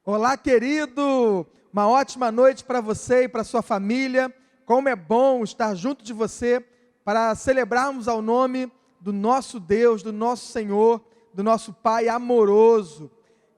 Olá, querido! Uma ótima noite para você e para sua família. Como é bom estar junto de você para celebrarmos ao nome do nosso Deus, do nosso Senhor, do nosso Pai amoroso.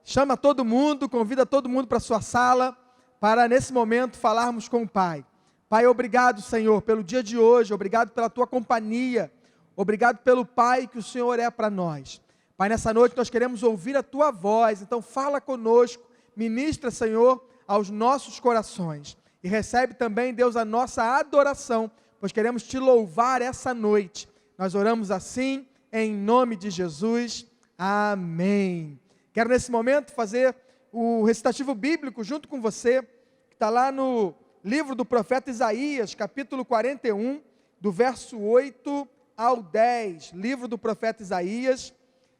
Chama todo mundo, convida todo mundo para a sua sala, para nesse momento falarmos com o Pai. Pai, obrigado, Senhor, pelo dia de hoje, obrigado pela tua companhia, obrigado pelo Pai que o Senhor é para nós. Pai, nessa noite nós queremos ouvir a tua voz, então fala conosco, ministra, Senhor, aos nossos corações. E recebe também, Deus, a nossa adoração, pois queremos te louvar essa noite. Nós oramos assim, em nome de Jesus. Amém. Quero nesse momento fazer o recitativo bíblico junto com você, que está lá no livro do profeta Isaías, capítulo 41, do verso 8 ao 10. Livro do profeta Isaías,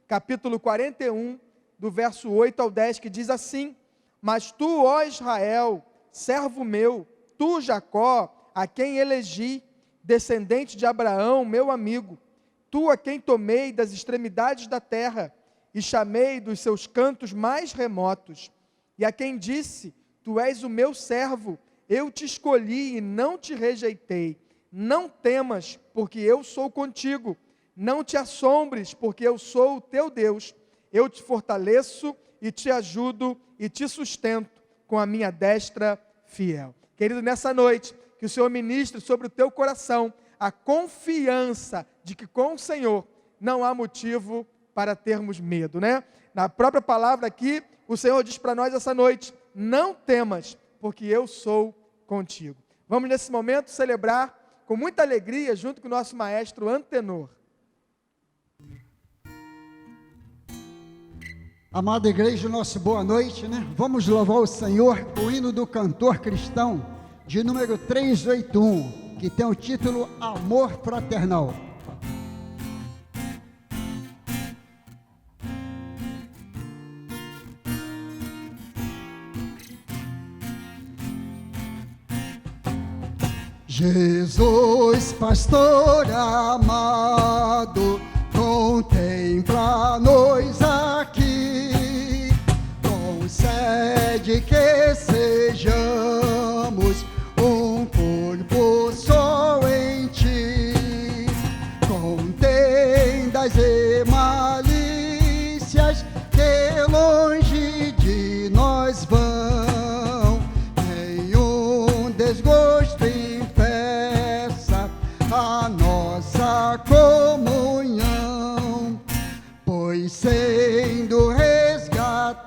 capítulo 41, do verso 8 ao 10, que diz assim: Mas tu, ó Israel, servo meu, tu, Jacó, a quem elegi, descendente de Abraão, meu amigo, tu a quem tomei das extremidades da terra e chamei dos seus cantos mais remotos, e a quem disse, tu és o meu servo, eu te escolhi e não te rejeitei. Não temas, porque eu sou contigo. Não te assombres, porque eu sou o teu Deus. Eu te fortaleço e te ajudo e te sustento com a minha destra fiel. Querido, nessa noite, que o Senhor ministre sobre o teu coração a confiança de que com o Senhor não há motivo para termos medo, né? Na própria palavra aqui, o Senhor diz para nós essa noite: não temas, porque eu sou contigo. Vamos nesse momento celebrar com muita alegria junto com o nosso maestro Antenor. Amada igreja, nossa boa noite, né? Vamos louvar o Senhor, o hino do cantor cristão, de número 381, que tem o título Amor Fraternal. Jesus, pastor amado, contempla-nos aqui, concede que sejamos um corpo só em ti, contendas e malícias que longe de nós vão, nenhum desgosto impeça a nossa comunhão, pois sendo resgatados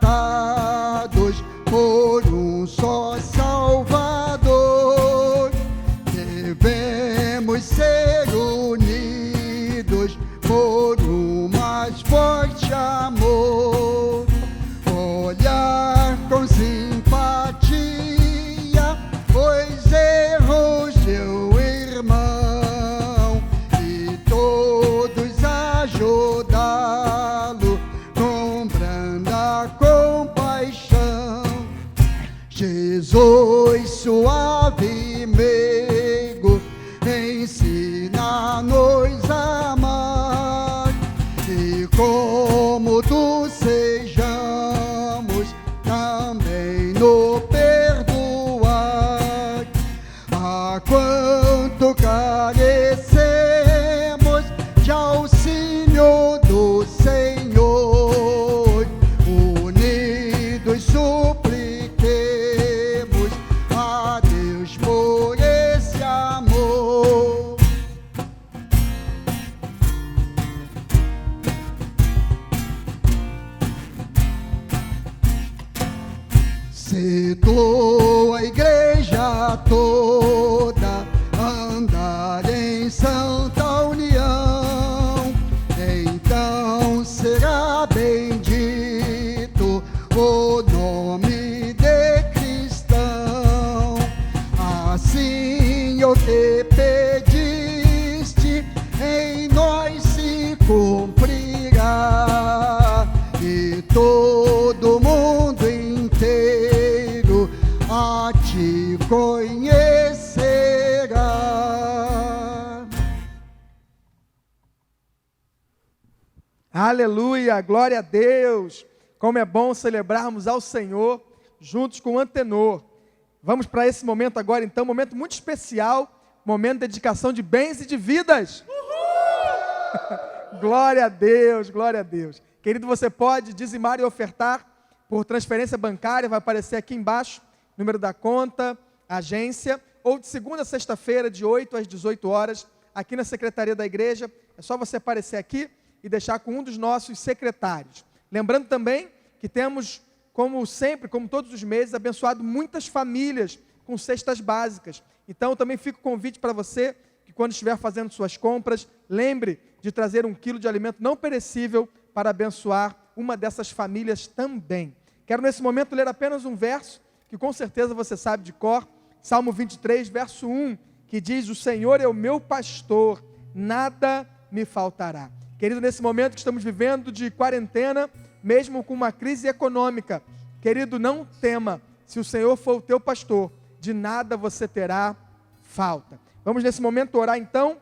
por um só Salvador, devemos ser unidos por um mais forte amor, olhar com simpatia os erros do irmão e todos ajudá-lo com branda compaixão. Jesus, suave e meigo, ensina-nos a amar, e como tu sejamos também no perdoar. A quanto carecemos de auxílio do Senhor, unidos supliquemos a Deus por esse amor. Se tua igreja toda andar em santa união, então será bendito o nome de cristão. Assim o que pediste em nós se cumprirá, e todo mundo inteiro a te conhecerá. Aleluia, glória a Deus. Como é bom celebrarmos ao Senhor juntos com o Antenor. Vamos para esse momento agora, então, momento muito especial, momento de dedicação de bens e de vidas. Glória a Deus, glória a Deus. Querido, você pode dizimar e ofertar por transferência bancária, vai aparecer aqui embaixo, número da conta, agência, ou de segunda a sexta-feira, de 8 às 18 horas, aqui na Secretaria da Igreja. É só você aparecer aqui e deixar com um dos nossos secretários. Lembrando também que temos, como sempre, como todos os meses, abençoado muitas famílias com cestas básicas. Então, também fica o convite para você, que quando estiver fazendo suas compras, lembre de trazer 1 quilo de alimento não perecível para abençoar uma dessas famílias também. Quero nesse momento ler apenas um verso, que com certeza você sabe de cor, Salmo 23, verso 1, que diz: o Senhor é o meu pastor, nada me faltará. Querido, nesse momento que estamos vivendo de quarentena, mesmo com uma crise econômica, querido, não tema, se o Senhor for o teu pastor, de nada você terá falta. Vamos nesse momento orar então,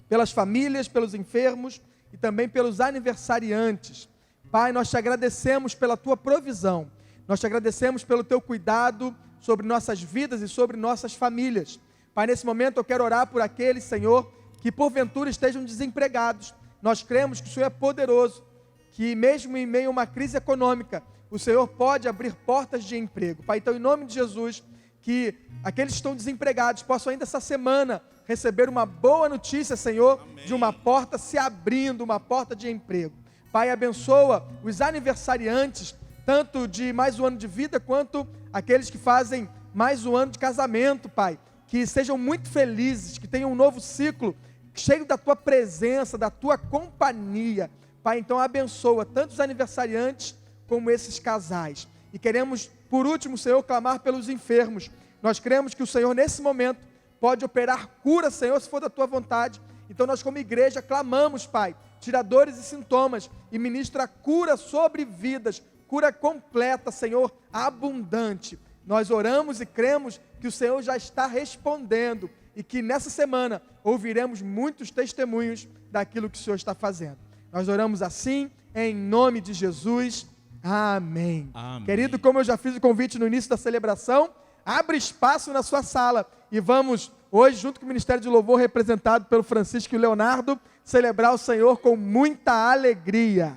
pelas famílias, pelos enfermos e também pelos aniversariantes. Pai, nós te agradecemos pela tua provisão, nós te agradecemos pelo teu cuidado sobre nossas vidas e sobre nossas famílias. Pai, nesse momento eu quero orar por aqueles, Senhor, que porventura estejam desempregados. Nós cremos que o Senhor é poderoso, que mesmo em meio a uma crise econômica, o Senhor pode abrir portas de emprego. Pai, então em nome de Jesus, que aqueles que estão desempregados possam ainda essa semana receber uma boa notícia, Senhor, amém, de uma porta se abrindo, uma porta de emprego. Pai, abençoa os aniversariantes, tanto de mais um ano de vida, quanto aqueles que fazem mais um ano de casamento, Pai. Que sejam muito felizes, que tenham um novo ciclo, cheio da tua presença, da tua companhia. Pai, então abençoa tanto os aniversariantes como esses casais. E queremos, por último, Senhor, clamar pelos enfermos. Nós cremos que o Senhor, nesse momento, pode operar cura, Senhor, se for da tua vontade. Então nós, como igreja, clamamos, Pai, tira dores e sintomas e ministra cura sobre vidas, cura completa, Senhor, abundante. Nós oramos e cremos que o Senhor já está respondendo e que nessa semana ouviremos muitos testemunhos daquilo que o Senhor está fazendo. Nós oramos assim, em nome de Jesus. Amém. Amém. Querido, como eu já fiz o convite no início da celebração, abre espaço na sua sala e vamos hoje, junto com o Ministério de Louvor, representado pelo Francisco e o Leonardo, celebrar o Senhor com muita alegria.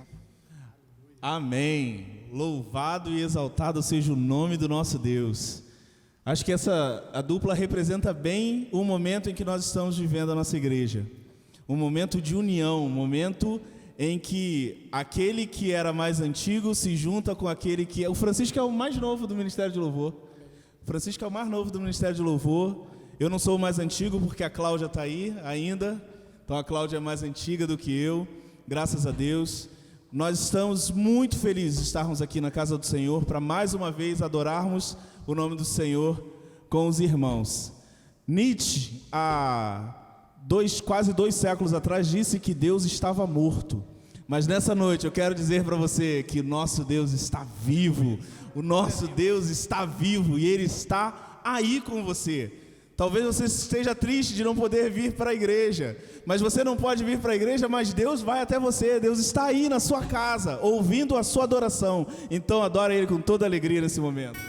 Amém. Louvado e exaltado seja o nome do nosso Deus. Acho que a dupla representa bem o momento em que nós estamos vivendo a nossa igreja. Um momento de união, um momento em que aquele que era mais antigo se junta com aquele que... O Francisco é o mais novo do Ministério de Louvor. O Francisco é o mais novo do Ministério de Louvor. Eu não sou o mais antigo porque a Cláudia está aí ainda. Então a Cláudia é mais antiga do que eu, graças a Deus. Nós estamos muito felizes de estarmos aqui na casa do Senhor para mais uma vez adorarmos o nome do Senhor com os irmãos. Nietzsche, há quase 2 séculos atrás, disse que Deus estava morto. Mas nessa noite eu quero dizer para você que o nosso Deus está vivo. O nosso Deus está vivo e Ele está aí com você. Talvez você esteja triste de não poder vir para a igreja, mas você não pode vir para a igreja, mas Deus vai até você, Deus está aí na sua casa, ouvindo a sua adoração. Então adora Ele com toda alegria nesse momento.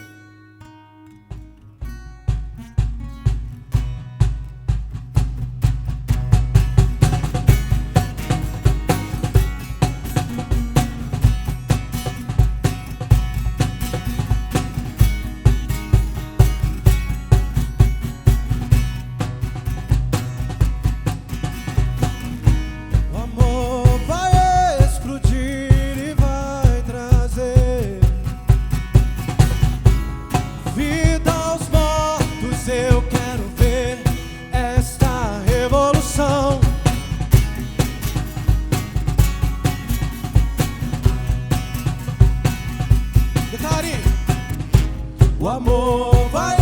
O amor vai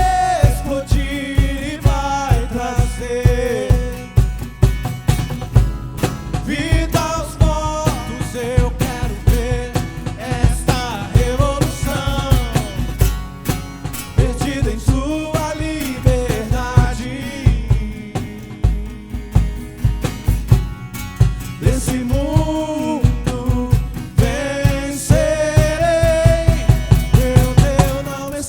explodir e vai trazer vida aos mortos. Eu quero ver esta revolução perdida em sua liberdade. Desse mundo vencerei. Meu Deus não me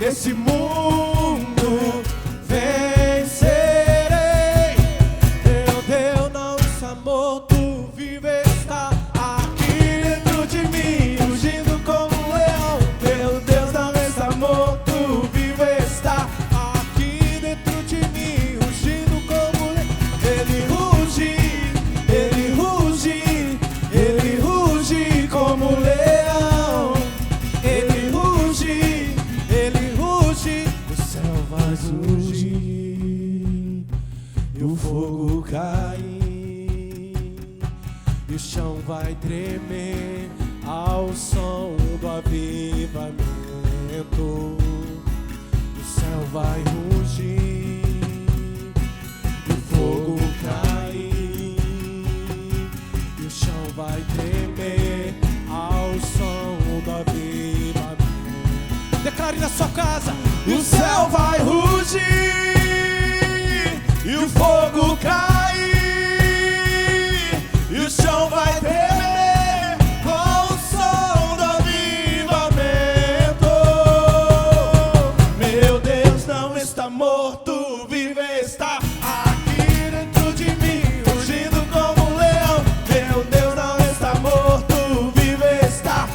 esse mundo vencerei. Meu Deus não está morto, vive está aqui dentro de mim, rugindo como um leão. Meu Deus não está morto, vive está aqui dentro de mim, rugindo como um leão. Ele ruge, ele ruge, ele ruge como um leão. Ele ruge, o céu vai surgir e o fogo cair, e o chão vai tremer ao som do avivamento. O céu vai rugir e o fogo cair, e o chão vai tremer ao som do avivamento. Declare na sua casa: o céu vai rugir e o fogo cair, e o chão vai tremer com o som do avivamento. Meu Deus não está morto, vive está aqui dentro de mim, rugindo como um leão. Meu Deus não está morto, vive está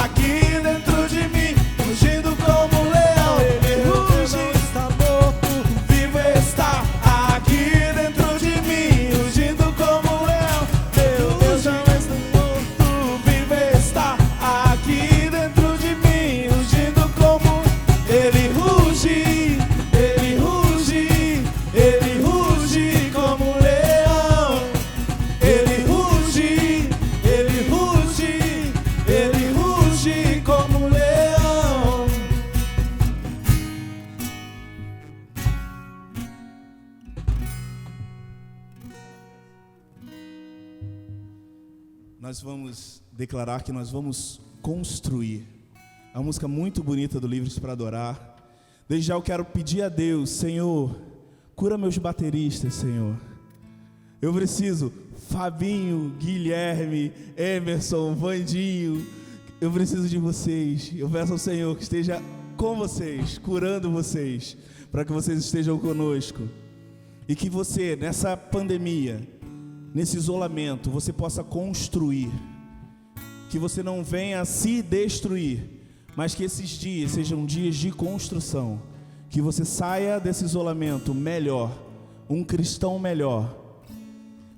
aqui dentro de mim, rugindo como um leão. Ele ruge, está morto, vive está aqui dentro de mim, rugindo como um leão. Meu Deus não está morto, vive está aqui dentro de mim, rugindo como ele ruge, ele ruge, ele ruge como um leão. Ele ruge, ele ruge, ele ruge como um leão. Nós vamos declarar que nós vamos construir. É uma música muito bonita do Livres para Adorar. Desde já eu quero pedir a Deus: Senhor, cura meus bateristas, Senhor. Eu preciso, Fabinho, Guilherme, Emerson, Vandinho, eu preciso de vocês. Eu peço ao Senhor que esteja com vocês, curando vocês, para que vocês estejam conosco. E que você, nessa pandemia, nesse isolamento, você possa construir. Que você não venha se destruir, mas que esses dias sejam dias de construção. Que você saia desse isolamento melhor, um cristão melhor.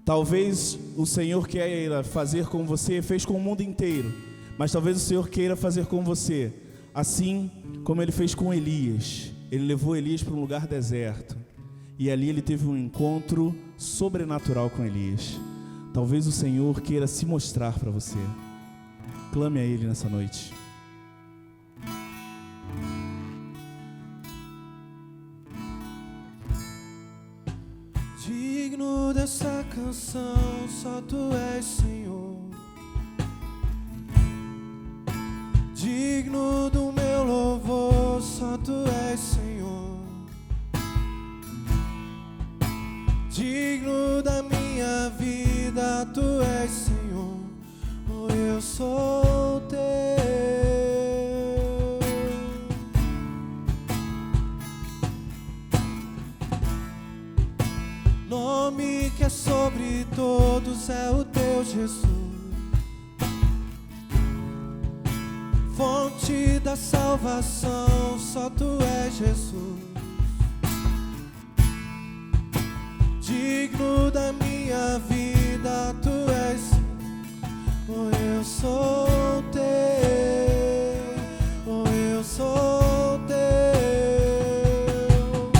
Talvez o Senhor queira fazer com você, fez com o mundo inteiro, mas talvez o Senhor queira fazer com você, assim como Ele fez com Elias. Ele levou Elias para um lugar deserto, e ali ele teve um encontro sobrenatural com Elias. Talvez o Senhor queira se mostrar para você. Clame a Ele nessa noite. Digno dessa canção, só Tu és, Senhor. Digno do meu louvor, só Tu és, Senhor. Digno da minha vida, Tu és, Senhor. Oh, eu sou Teu. Nome que é sobre todos é o Teu Jesus. Fonte da salvação, só Tu és, Jesus. Digno da minha vida, Tu és. Oh, eu sou Teu. Oh, eu sou Teu.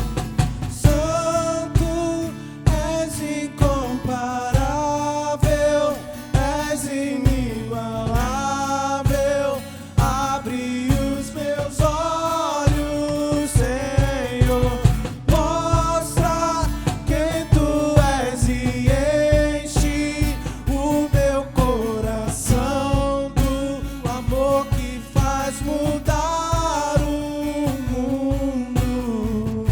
Santo, és incomparável, és inigualável. Abre os meus olhos, Senhor. Mostra quem Tu és e enche o meu coração do amor que faz mudar o mundo.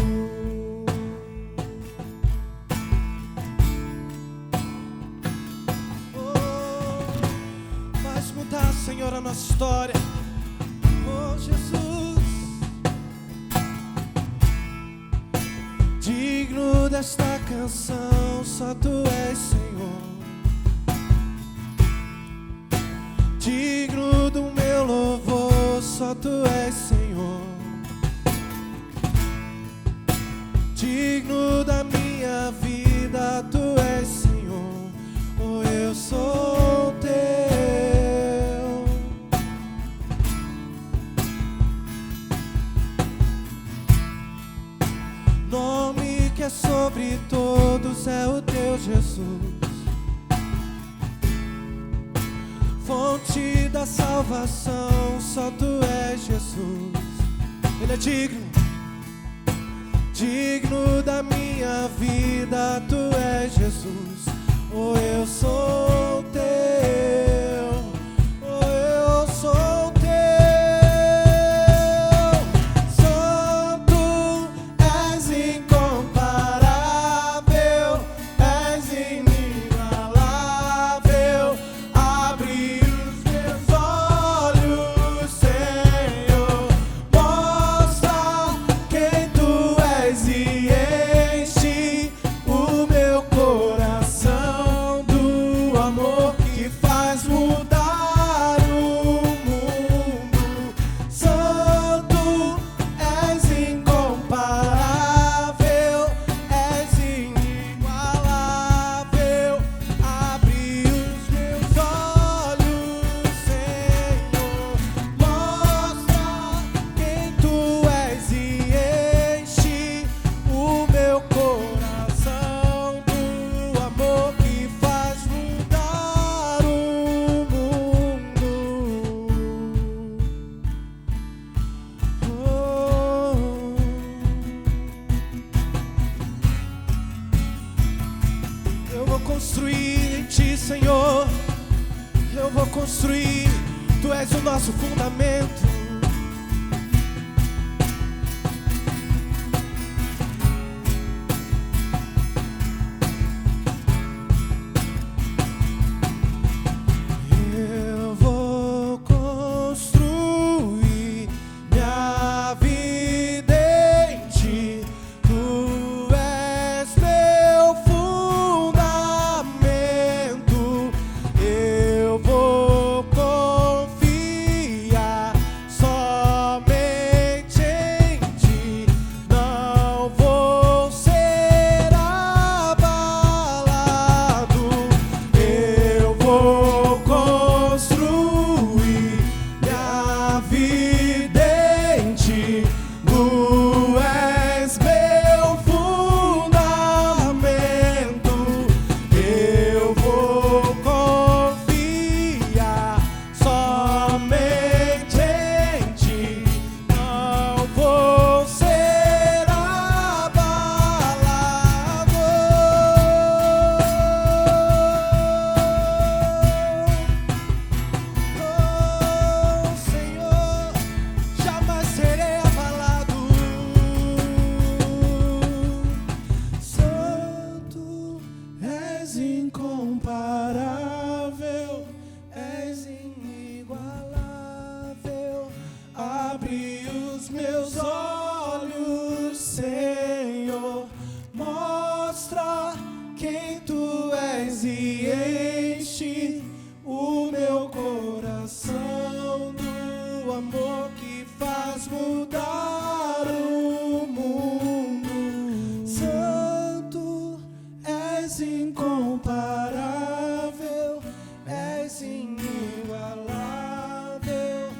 Oh, faz mudar, Senhor, a nossa história. Oh, Jesus. desta canção, só tu és Senhor. Digno do meu louvor, só tu és Senhor. Digno da minha vida, tu és Senhor. Oh, eu sou teu. Nome que é sobre todos é o teu Jesus. Fonte da salvação, só tu és Jesus. Ele é digno, digno da minha vida, tu és Jesus. Oh, eu sou teu, oh, eu sou teu. Santo, és incomparável, és inigualável. Abre os meus olhos, Senhor, mostra quem tu és e enche o meu coração do amor que faz mudar o mundo. Santo, és incomparável, és inigualável. Abre os meus olhos, Senhor, mostra quem tu és e enche o meu coração do amor que faz mudar o mundo. Eu vou construir em ti, Senhor. Eu vou construir, tu és o nosso fundamento. Eu vou construir minha vida em ti. Tu és meu fundamento. Eu vou confiar somente em ti. Não vou ser abalado. Eu vou construir minha vida em ti. Tu és meu fundamento. Eu vou confiar somente em ti. Não vou ser abalado. Oh, Senhor, jamais serei abalado. Santo, és incomparável, és inigualável. Abre os meus olhos, Senhor, mostra quem tu és e enche o meu coração do amor que faz mudar o mundo. Santo, és incomparável, és inigualável.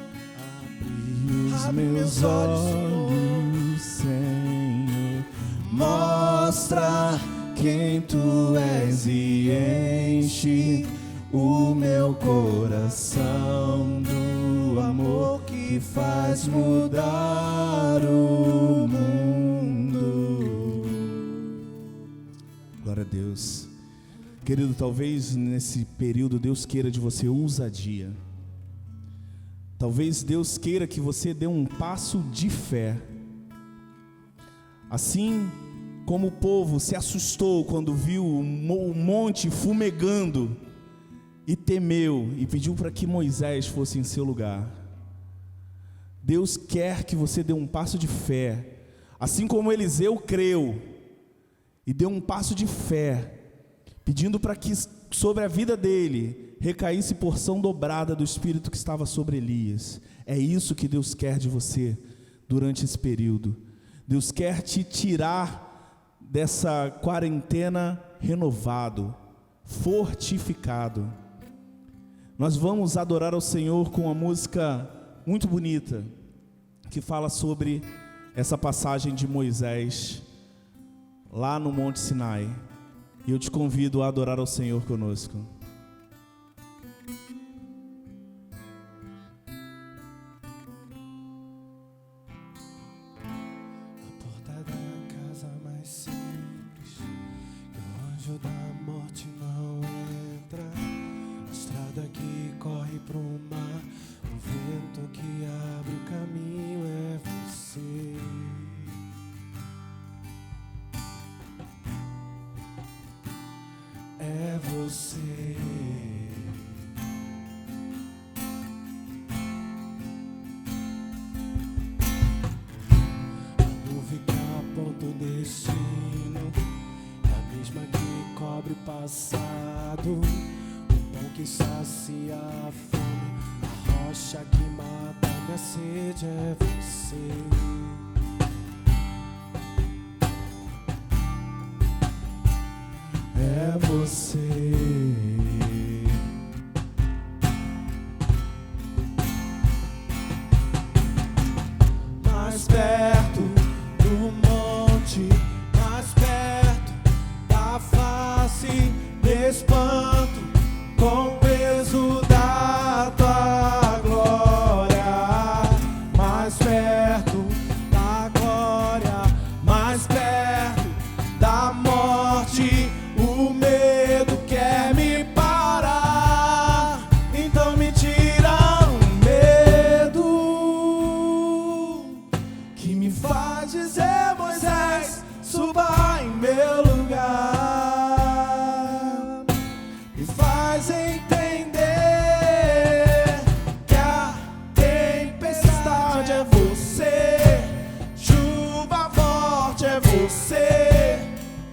Abre meus olhos, Senhor, mostra quem tu és e enche o meu coração do amor que faz mudar o mundo. Glória a Deus. Querido, talvez nesse período Deus queira de você ousadia. Talvez Deus queira que você dê um passo de fé. Assim como o povo se assustou quando viu o monte fumegando e temeu e pediu para que Moisés fosse em seu lugar. Deus quer que você dê um passo de fé, assim como Eliseu creu e deu um passo de fé, pedindo para que sobre a vida dele recaísse porção dobrada do Espírito que estava sobre Elias. É isso que Deus quer de você durante esse período. Deus quer te tirar dessa quarentena renovado, fortificado. Nós vamos adorar ao Senhor com uma música muito bonita, que fala sobre essa passagem de Moisés, lá no Monte Sinai. E eu te convido a adorar ao Senhor conosco. A porta da casa mais simples, que o anjo da morte não entra. A estrada que corre pro mar, o vento que abre o caminho é você. É você. A nuvem que aponta o destino é a mesma que cobre o passado. O pão que sacia a fome, a rocha que mata minha sede é você. É você. Mais perto do monte, mais perto da face, me espanto com o peso da tua glória. Mais perto da glória, mais perto da morte. O medo quer me parar, então me tira o medo que me faz dizer: Moisés, suba em meu lugar. Me faz entender que a tempestade é você, chuva forte é você,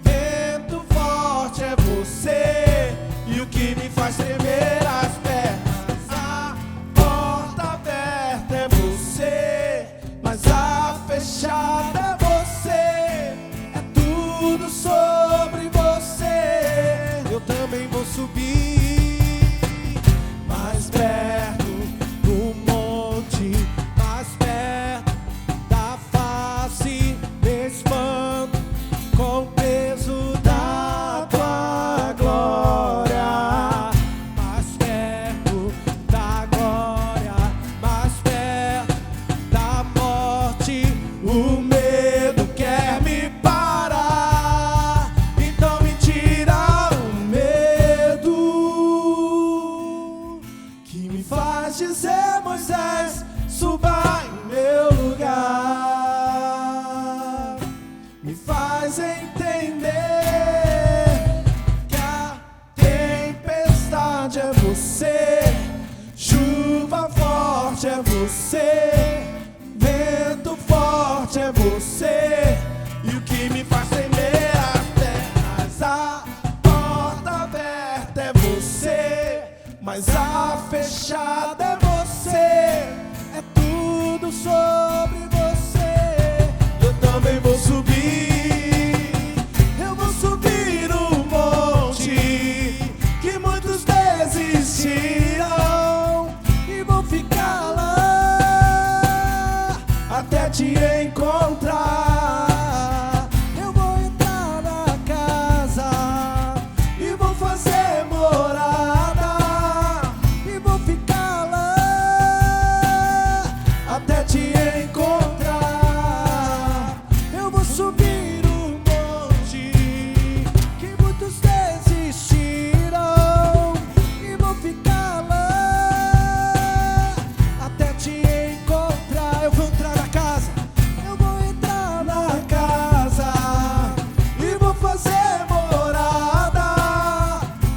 vento forte é você, e o que me faz tremer as pernas, a porta aberta é você, mas a fechada é você, é tudo sobre você. Eu também vou subir mais perto do monte, mais perto da face, me espanto com o peso da tua glória. Mais perto da glória, mais perto da morte, o medo quer me parar, então me tira o medo que me faz dizer: Moisés, suba em meu lugar. Me faz entender que a tempestade é você, chuva forte é você, vento forte é você, e o que me faz tremer as pernas, a porta aberta é você, mas a fechada é você, é tudo sobre você. Eu também vou subir, eu vou subir o monte que muitos desistiram, e vou ficar lá até te encontrar. Eu vou entrar na casa e vou fazer morada, e vou ficar lá até te encontrar. Eu vou subir o monte que muitos desistiram, e vou ficar lá até te encontrar. Eu vou entrar na casa, eu vou entrar na casa, e vou fazer morada,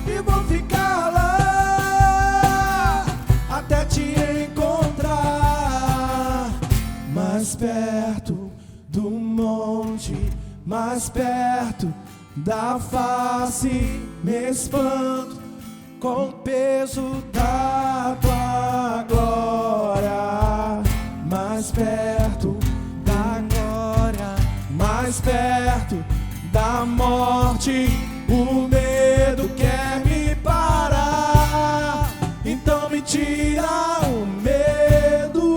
e vou ficar lá até te encontrar. Mais perto do monte, mais perto da face, me espanto com o peso da tua glória. Mais perto da glória, mais perto da morte, o medo quer me parar. Então me tira o medo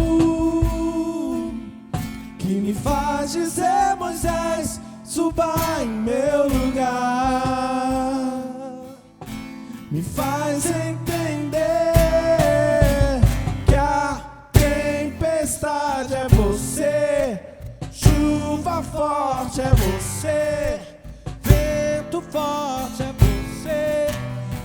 que me faz dizer: Moisés, suba em meu lugar. Me faz entender que a tempestade é você, chuva forte é você, vento forte é você,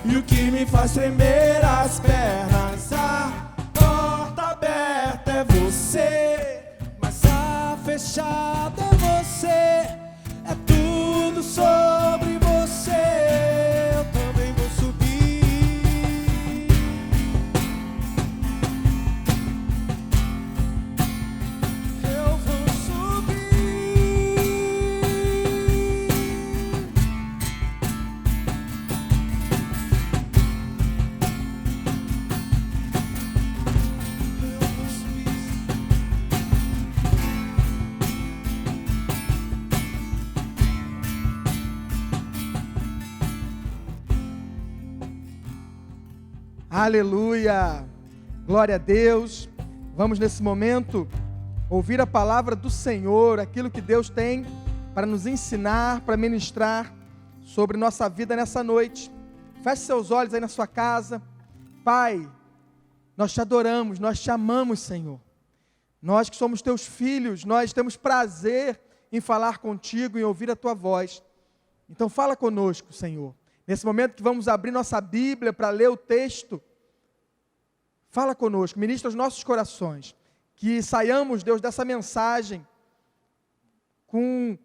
e o que me faz tremer as pernas, a porta aberta é você, mas a fechada é você, é tudo sobre você. Eu também vou subir, eu vou subir. Eu vou subir. Aleluia! Glória a Deus! Vamos nesse momento ouvir a palavra do Senhor, aquilo que Deus tem para nos ensinar, para ministrar sobre nossa vida nessa noite. Feche seus olhos aí na sua casa. Pai, nós te adoramos, nós te amamos, Senhor. Nós que somos teus filhos, nós temos prazer em falar contigo, em ouvir a tua voz. Então fala conosco, Senhor. Nesse momento que vamos abrir nossa Bíblia para ler o texto, fala conosco, ministra os nossos corações, que saiamos, Deus, dessa mensagem com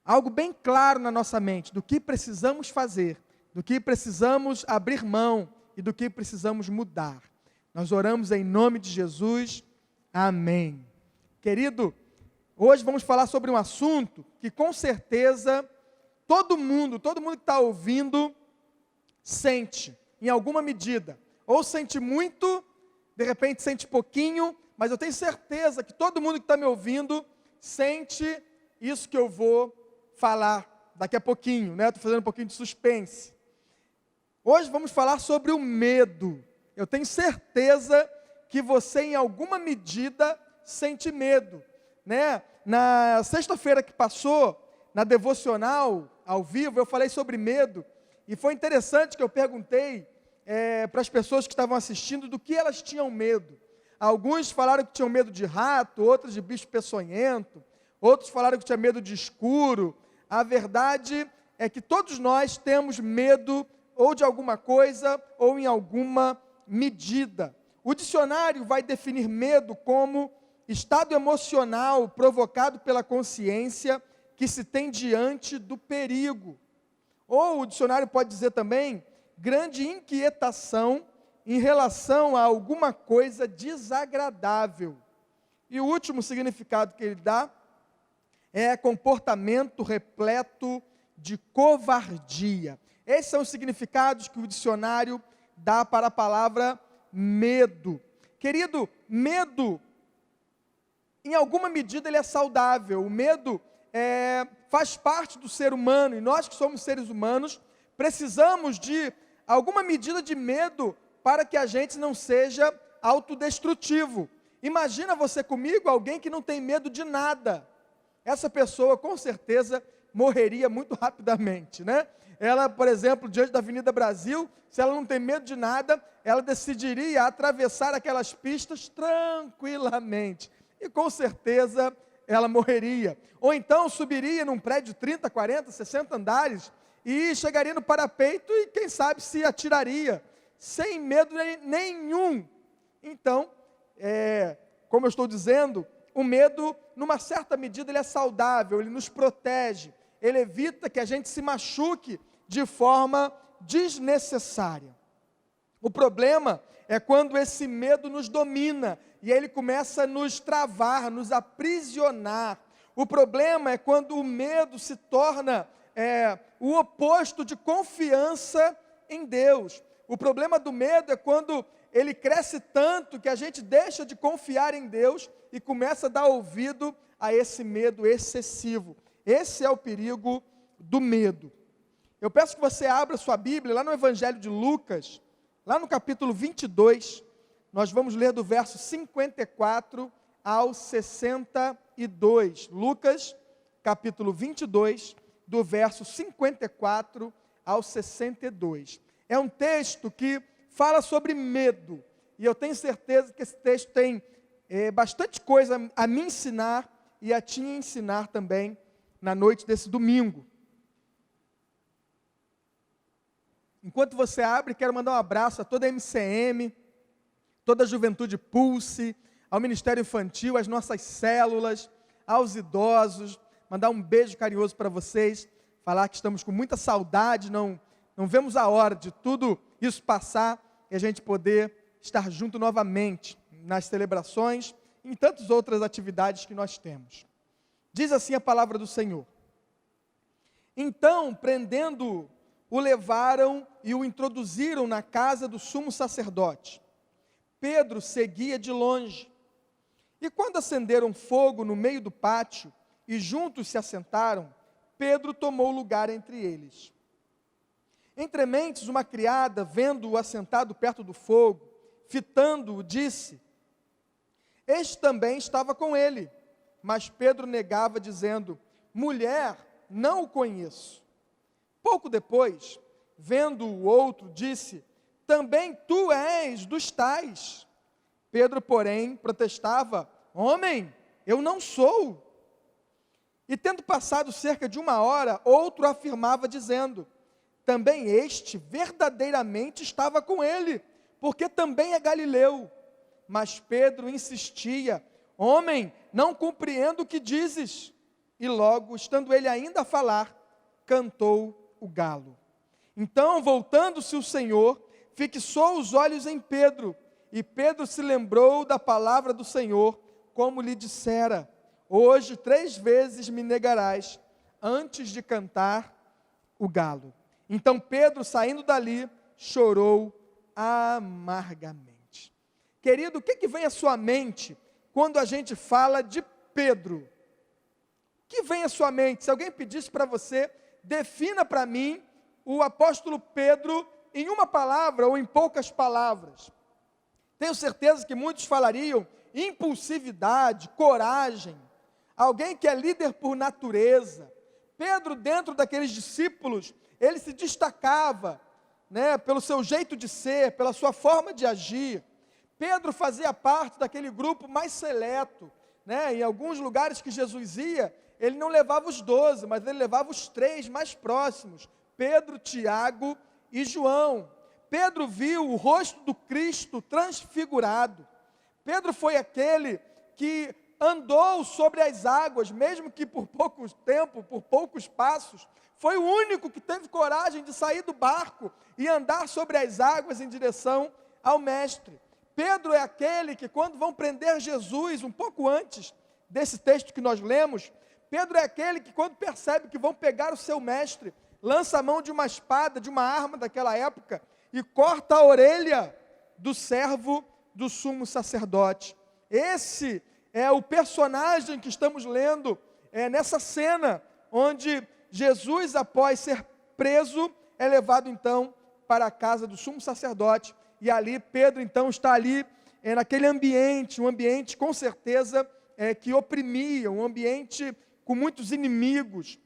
algo bem claro na nossa mente, do que precisamos fazer, do que precisamos abrir mão e do que precisamos mudar. Nós oramos em nome de Jesus, amém. Querido, hoje vamos falar sobre um assunto que com certeza todo mundo que está ouvindo sente, em alguma medida, ou sente muito, de repente sente pouquinho, mas eu tenho certeza que todo mundo que está me ouvindo sente isso que eu vou falar daqui a pouquinho, né? Estou fazendo um pouquinho de suspense. Hoje vamos falar sobre o medo. Eu tenho certeza que você, em alguma medida, sente medo, né? Na sexta-feira que passou, na devocional, ao vivo, eu falei sobre medo, e foi interessante que eu perguntei para as pessoas que estavam assistindo do que elas tinham medo. Alguns falaram que tinham medo de rato, outros de bicho peçonhento, outros falaram que tinham medo de escuro. A verdade é que todos nós temos medo ou de alguma coisa ou em alguma medida. O dicionário vai definir medo como estado emocional provocado pela consciência que se tem diante do perigo. Ou o dicionário pode dizer também, grande inquietação em relação a alguma coisa desagradável. E o último significado que ele dá é comportamento repleto de covardia. Esses são os significados que o dicionário dá para a palavra medo. Querido, medo, em alguma medida ele é saudável. O medo faz parte do ser humano, e nós que somos seres humanos, precisamos de alguma medida de medo para que a gente não seja autodestrutivo. Imagina você comigo, alguém que não tem medo de nada. Essa pessoa com certeza morreria muito rapidamente, né? Ela, por exemplo, diante da Avenida Brasil, se ela não tem medo de nada, ela decidiria atravessar aquelas pistas tranquilamente. E com certeza ela morreria. Ou então subiria num prédio de 30, 40, 60 andares e chegaria no parapeito e quem sabe se atiraria, sem medo nenhum. Então, como eu estou dizendo, o medo, numa certa medida, ele é saudável, ele nos protege, ele evita que a gente se machuque de forma desnecessária. O problema é quando esse medo nos domina, e ele começa a nos travar, nos aprisionar. O problema é quando o medo se torna o oposto de confiança em Deus. O problema do medo é quando ele cresce tanto que a gente deixa de confiar em Deus e começa a dar ouvido a esse medo excessivo. Esse é o perigo do medo. Eu peço que você abra sua Bíblia lá no Evangelho de Lucas, lá no capítulo 22, nós vamos ler do verso 54 ao 62. Lucas, capítulo 22, do verso 54 ao 62. É um texto que fala sobre medo, e eu tenho certeza que esse texto tem bastante coisa a me ensinar e a te ensinar também na noite desse domingo. Enquanto você abre, quero mandar um abraço a toda a MCM, toda a Juventude Pulse, ao Ministério Infantil, às nossas células, aos idosos, mandar um beijo carinhoso para vocês, falar que estamos com muita saudade, não vemos a hora de tudo isso passar e a gente poder estar junto novamente nas celebrações e em tantas outras atividades que nós temos. Diz assim a palavra do Senhor: então, prendendo, o levaram e o introduziram na casa do sumo sacerdote. Pedro seguia de longe. E quando acenderam fogo no meio do pátio e juntos se assentaram, Pedro tomou lugar entre eles. Entre mentes, uma criada, vendo-o assentado perto do fogo, fitando-o, disse: este também estava com ele. Mas Pedro negava, dizendo: mulher, não o conheço. Pouco depois, vendo o outro, disse: também tu és dos tais. Pedro, porém, protestava: homem, eu não sou. E tendo passado cerca de 1 hora, outro afirmava, dizendo: também este verdadeiramente estava com ele, porque também é galileu. Mas Pedro insistia: homem, não compreendo o que dizes. E logo, estando ele ainda a falar, cantou o galo. Então, voltando-se o Senhor, fixou os olhos em Pedro, e Pedro se lembrou da palavra do Senhor, como lhe dissera: hoje 3 vezes me negarás, antes de cantar o galo. Então Pedro, saindo dali, chorou amargamente. Querido, o que vem à sua mente quando a gente fala de Pedro? O que vem à sua mente? Se alguém pedisse para você, defina para mim o apóstolo Pedro em uma palavra ou em poucas palavras. Tenho certeza que muitos falariam impulsividade, coragem, alguém que é líder por natureza. Pedro, dentro daqueles discípulos, ele se destacava, pelo seu jeito de ser, pela sua forma de agir. Pedro fazia parte daquele grupo mais seleto, em alguns lugares que Jesus ia, ele não levava os 12, mas ele levava os 3 mais próximos, Pedro, Tiago e João. Pedro viu o rosto do Cristo transfigurado. Pedro foi aquele que andou sobre as águas, mesmo que por pouco tempo, por poucos passos. Foi o único que teve coragem de sair do barco e andar sobre as águas em direção ao Mestre. Pedro é aquele que, quando vão prender Jesus, um pouco antes desse texto que nós lemos, Pedro é aquele que, quando percebe que vão pegar o seu mestre, lança a mão de uma espada, de uma arma daquela época, e corta a orelha do servo do sumo sacerdote. Esse é o personagem que estamos lendo nessa cena, onde Jesus, após ser preso, é levado então para a casa do sumo sacerdote, e ali Pedro então está ali, naquele ambiente, um ambiente com certeza que oprimia, um ambiente com muitos inimigos.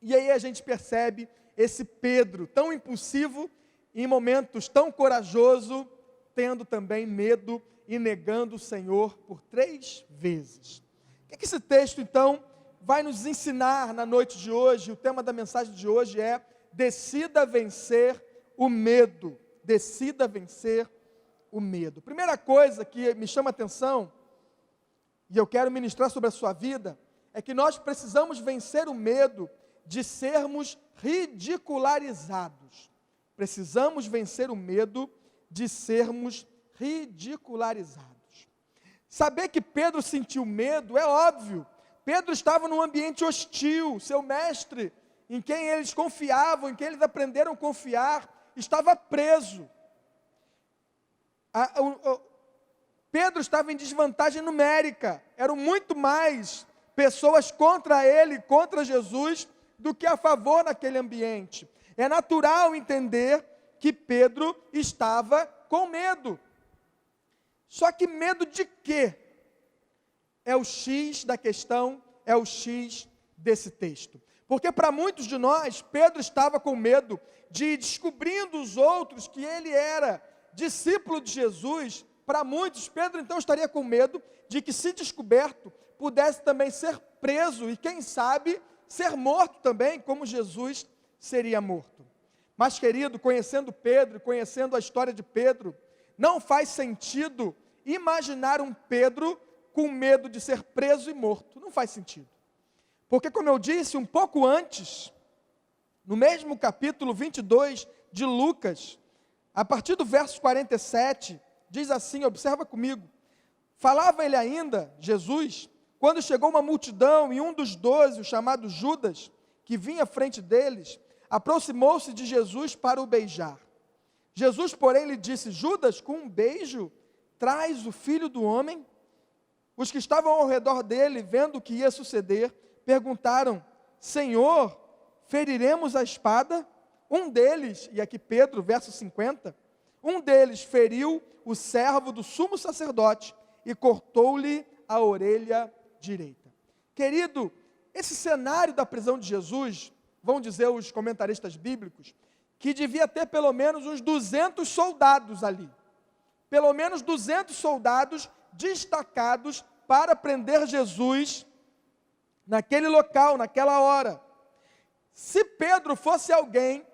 E aí a gente percebe esse Pedro tão impulsivo, em momentos tão corajoso, tendo também medo e negando o Senhor por 3 vezes. O que esse texto então vai nos ensinar na noite de hoje? O tema da mensagem de hoje é: decida vencer o medo. Decida vencer o medo. Primeira coisa que me chama a atenção, e eu quero ministrar sobre a sua vida, é que nós precisamos vencer o medo de sermos ridicularizados. Precisamos vencer o medo de sermos ridicularizados. Saber que Pedro sentiu medo é óbvio. Pedro estava num ambiente hostil, seu mestre em quem eles confiavam, em quem eles aprenderam a confiar, estava preso. Pedro estava em desvantagem numérica, eram muito mais pessoas contra ele, contra Jesus, do que a favor naquele ambiente. É natural entender que Pedro estava com medo. Só que medo de quê? É o X da questão, é o X desse texto. Porque para muitos de nós, Pedro estava com medo de ir descobrindo os outros que ele era discípulo de Jesus. Para muitos, Pedro então estaria com medo de que, se descoberto, pudesse também ser preso e, quem sabe, ser morto também, como Jesus seria morto. Mas, querido, conhecendo Pedro, conhecendo a história de Pedro, não faz sentido imaginar um Pedro com medo de ser preso e morto. Não faz sentido. Porque, como eu disse, um pouco antes, no mesmo capítulo 22 de Lucas, a partir do verso 47, diz assim, observa comigo: falava ele ainda, Jesus, quando chegou uma multidão e um dos 12, o chamado Judas, que vinha à frente deles, aproximou-se de Jesus para o beijar. Jesus, porém, lhe disse: Judas, com um beijo, traz o filho do homem? Os que estavam ao redor dele, vendo o que ia suceder, perguntaram: Senhor, feriremos a espada? Um deles, e aqui Pedro, verso 50, um deles feriu o servo do sumo sacerdote e cortou-lhe a orelha direita. Querido, esse cenário da prisão de Jesus, vão dizer os comentaristas bíblicos, que devia ter pelo menos uns 200 soldados ali. Pelo menos 200 soldados destacados para prender Jesus naquele local, naquela hora. Se Pedro fosse alguém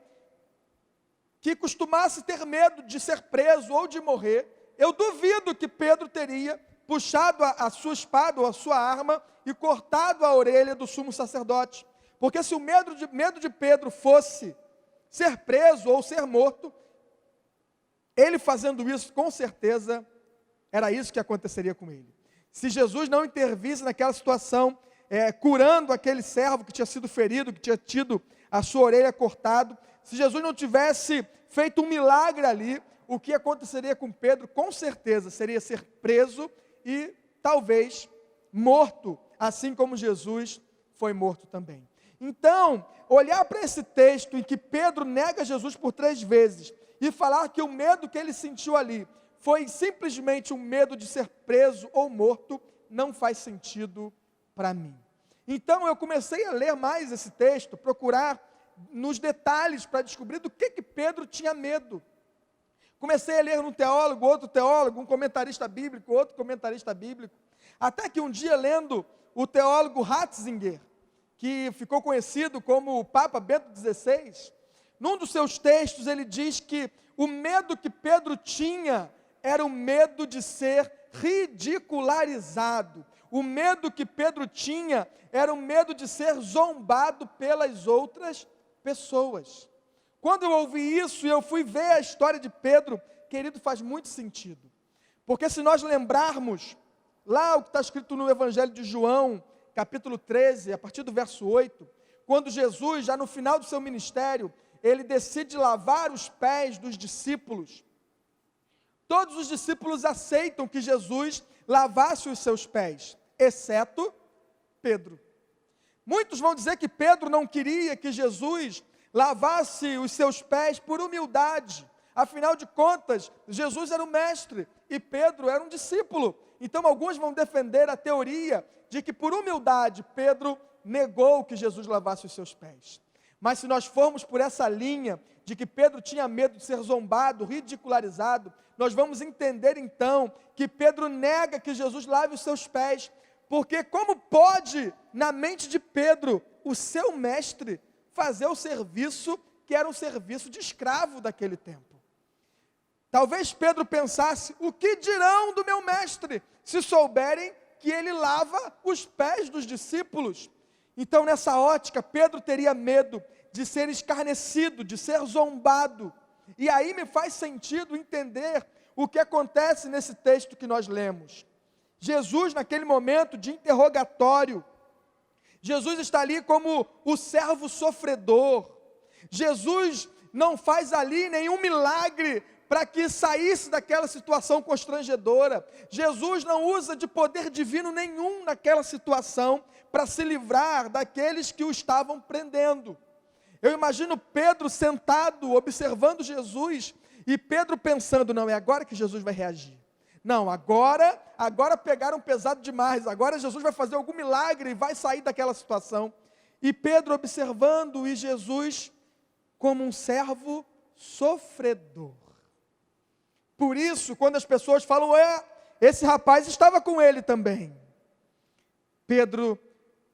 que costumasse ter medo de ser preso ou de morrer, eu duvido que Pedro teria puxado a sua espada ou a sua arma e cortado a orelha do sumo sacerdote. Porque se o medo de Pedro fosse ser preso ou ser morto, ele fazendo isso, com certeza, era isso que aconteceria com ele. Se Jesus não intervisse naquela situação, curando aquele servo que tinha sido ferido, que tinha tido a sua orelha cortada, se Jesus não tivesse feito um milagre ali, o que aconteceria com Pedro, com certeza, seria ser preso e talvez morto, assim como Jesus foi morto também. Então, olhar para esse texto em que Pedro nega Jesus por 3 vezes e falar que o medo que ele sentiu ali foi simplesmente um medo de ser preso ou morto, não faz sentido para mim. Então eu comecei a ler mais esse texto, procurar nos detalhes para descobrir do que Pedro tinha medo. Comecei a ler um teólogo, outro teólogo, um comentarista bíblico, outro comentarista bíblico, até que um dia, lendo o teólogo Ratzinger, que ficou conhecido como o Papa Bento XVI, num dos seus textos ele diz que o medo que Pedro tinha era o medo de ser ridicularizado. O medo que Pedro tinha era o medo de ser zombado pelas outras pessoas. Quando eu ouvi isso e eu fui ver a história de Pedro, querido, faz muito sentido. Porque se nós lembrarmos, lá o que está escrito no Evangelho de João, capítulo 13, a partir do verso 8, quando Jesus, já no final do seu ministério, ele decide lavar os pés dos discípulos. Todos os discípulos aceitam que Jesus lavasse os seus pés, exceto Pedro. Muitos vão dizer que Pedro não queria que Jesus lavasse os seus pés por humildade. Afinal de contas, Jesus era o mestre e Pedro era um discípulo. Então alguns vão defender a teoria de que por humildade Pedro negou que Jesus lavasse os seus pés. Mas se nós formos por essa linha de que Pedro tinha medo de ser zombado, ridicularizado, nós vamos entender então que Pedro nega que Jesus lave os seus pés, porque como pode, na mente de Pedro, o seu mestre fazer o serviço que era um serviço de escravo daquele tempo? Talvez Pedro pensasse: o que dirão do meu mestre se souberem que ele lava os pés dos discípulos? Então, nessa ótica, Pedro teria medo de ser escarnecido, de ser zombado. E aí me faz sentido entender o que acontece nesse texto que nós lemos. Jesus, naquele momento de interrogatório, Jesus está ali como o servo sofredor. Jesus não faz ali nenhum milagre para que saísse daquela situação constrangedora. Jesus não usa de poder divino nenhum naquela situação para se livrar daqueles que o estavam prendendo. Eu imagino Pedro sentado, observando Jesus, e Pedro pensando, não, é agora que Jesus vai reagir. Não, agora pegaram pesado demais, agora Jesus vai fazer algum milagre e vai sair daquela situação. E Pedro observando, e Jesus como um servo sofredor. Por isso, quando as pessoas falam, esse rapaz estava com ele também. Pedro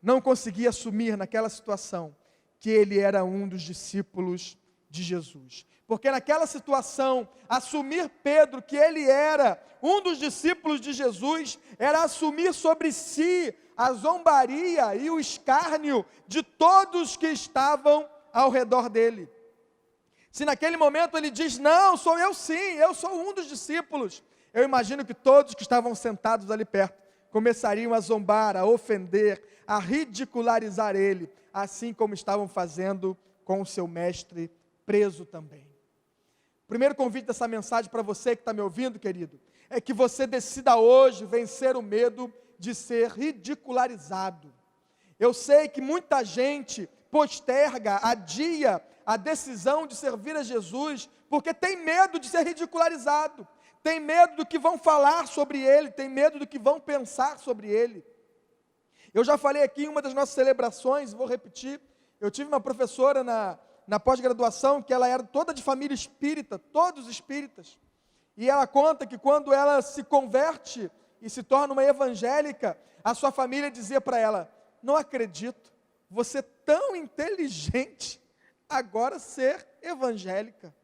não conseguia assumir naquela situação que ele era um dos discípulos de Jesus. Porque naquela situação, assumir Pedro que ele era um dos discípulos de Jesus, era assumir sobre si a zombaria e o escárnio de todos que estavam ao redor dele. Se naquele momento ele diz, não, sou eu sim, eu sou um dos discípulos, eu imagino que todos que estavam sentados ali perto começariam a zombar, a ofender, a ridicularizar ele, assim como estavam fazendo com o seu mestre preso também. O primeiro convite dessa mensagem para você que está me ouvindo, querido, é que você decida hoje vencer o medo de ser ridicularizado. Eu sei que muita gente posterga, adia a decisão de servir a Jesus, porque tem medo de ser ridicularizado, tem medo do que vão falar sobre ele, tem medo do que vão pensar sobre ele. Eu já falei aqui em uma das nossas celebrações, vou repetir, eu tive uma professora na pós-graduação, que ela era toda de família espírita, todos espíritas, e ela conta que quando ela se converte e se torna uma evangélica, a sua família dizia para ela, não acredito, você tão inteligente, agora ser evangélica.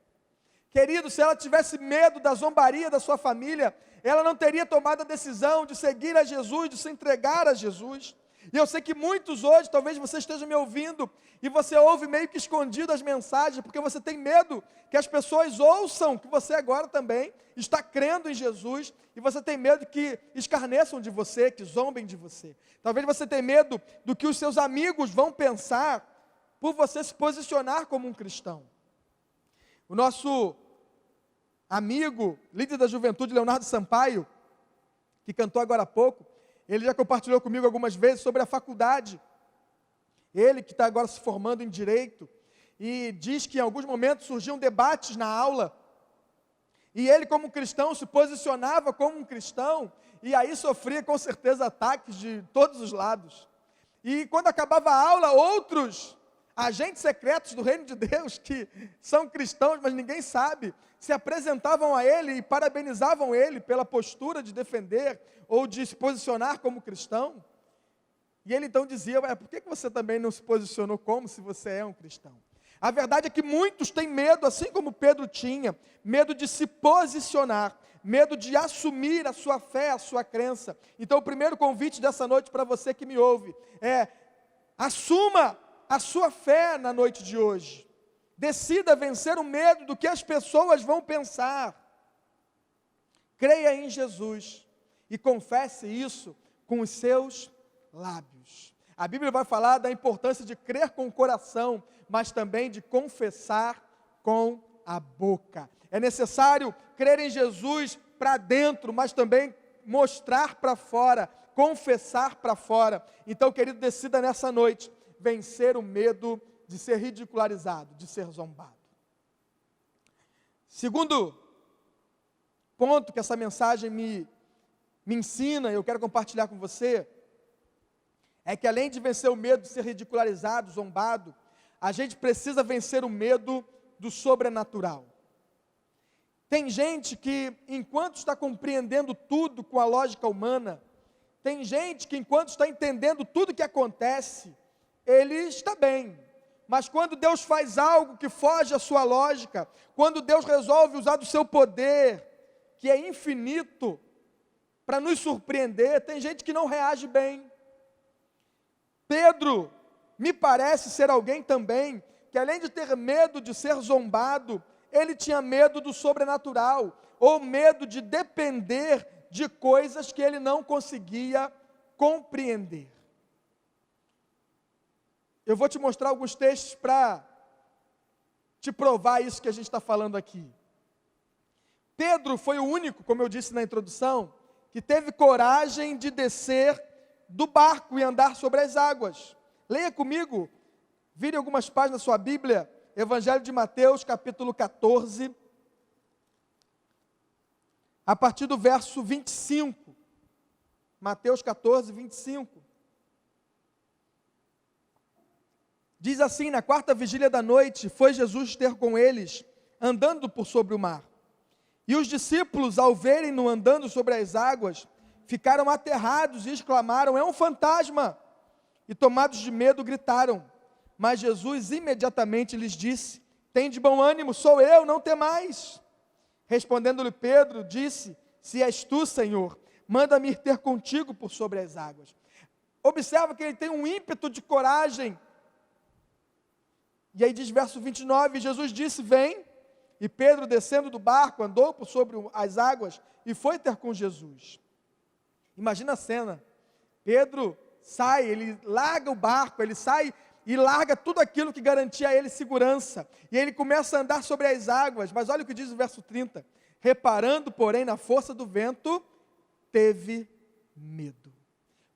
Querido, se ela tivesse medo da zombaria da sua família, ela não teria tomado a decisão de seguir a Jesus, de se entregar a Jesus. E eu sei que muitos hoje, talvez você esteja me ouvindo, e você ouve meio que escondido as mensagens, porque você tem medo que as pessoas ouçam que você agora também está crendo em Jesus, e você tem medo que escarneçam de você, que zombem de você. Talvez você tenha medo do que os seus amigos vão pensar, por você se posicionar como um cristão. O nosso amigo, líder da juventude, Leonardo Sampaio, que cantou agora há pouco, ele já compartilhou comigo algumas vezes sobre a faculdade. Ele que está agora se formando em Direito, e diz que em alguns momentos surgiam debates na aula, e ele como cristão se posicionava como um cristão, e aí sofria com certeza ataques de todos os lados. E quando acabava a aula, outros agentes secretos do reino de Deus, que são cristãos, mas ninguém sabe, se apresentavam a ele e parabenizavam ele pela postura de defender ou de se posicionar como cristão. E ele então dizia, por que você também não se posicionou como se você é um cristão? A verdade é que muitos têm medo, assim como Pedro tinha, medo de se posicionar, medo de assumir a sua fé, a sua crença. Então o primeiro convite dessa noite para você que me ouve é, assuma a sua fé na noite de hoje. Decida vencer o medo do que as pessoas vão pensar. Creia em Jesus e confesse isso com os seus lábios. A Bíblia vai falar da importância de crer com o coração, mas também de confessar com a boca. É necessário crer em Jesus para dentro, mas também mostrar para fora, confessar para fora. Então, querido, decida nessa noite vencer o medo de ser ridicularizado, de ser zombado. Segundo ponto que essa mensagem me ensina, eu quero compartilhar com você, é que além de vencer o medo de ser ridicularizado, zombado, a gente precisa vencer o medo do sobrenatural. Tem gente que, enquanto está compreendendo tudo com a lógica humana, tem gente que, enquanto está entendendo tudo que acontece, ele está bem. Mas quando Deus faz algo que foge à sua lógica, quando Deus resolve usar do seu poder, que é infinito, para nos surpreender, tem gente que não reage bem. Pedro me parece ser alguém também, que além de ter medo de ser zombado, ele tinha medo do sobrenatural, ou medo de depender de coisas que ele não conseguia compreender. Eu vou te mostrar alguns textos para te provar isso que a gente está falando aqui. Pedro foi o único, como eu disse na introdução, que teve coragem de descer do barco e andar sobre as águas. Leia comigo, vire algumas páginas da sua Bíblia, Evangelho de Mateus, capítulo 14, a partir do verso 25. Mateus 14, 25. Diz assim: na quarta vigília da noite, foi Jesus ter com eles, andando por sobre o mar. E os discípulos, ao verem-no andando sobre as águas, ficaram aterrados e exclamaram: é um fantasma! E tomados de medo, gritaram. Mas Jesus imediatamente lhes disse: tende bom ânimo, sou eu, não temais. Respondendo-lhe Pedro, disse: se és tu, Senhor, manda-me ir ter contigo por sobre as águas. Observa que ele tem um ímpeto de coragem. E aí diz verso 29, Jesus disse: vem. E Pedro, descendo do barco, andou por sobre as águas e foi ter com Jesus. Imagina a cena. Pedro sai, ele larga o barco, ele sai e larga tudo aquilo que garantia a ele segurança. E ele começa a andar sobre as águas. Mas olha o que diz o verso 30. Reparando, porém, na força do vento, teve medo.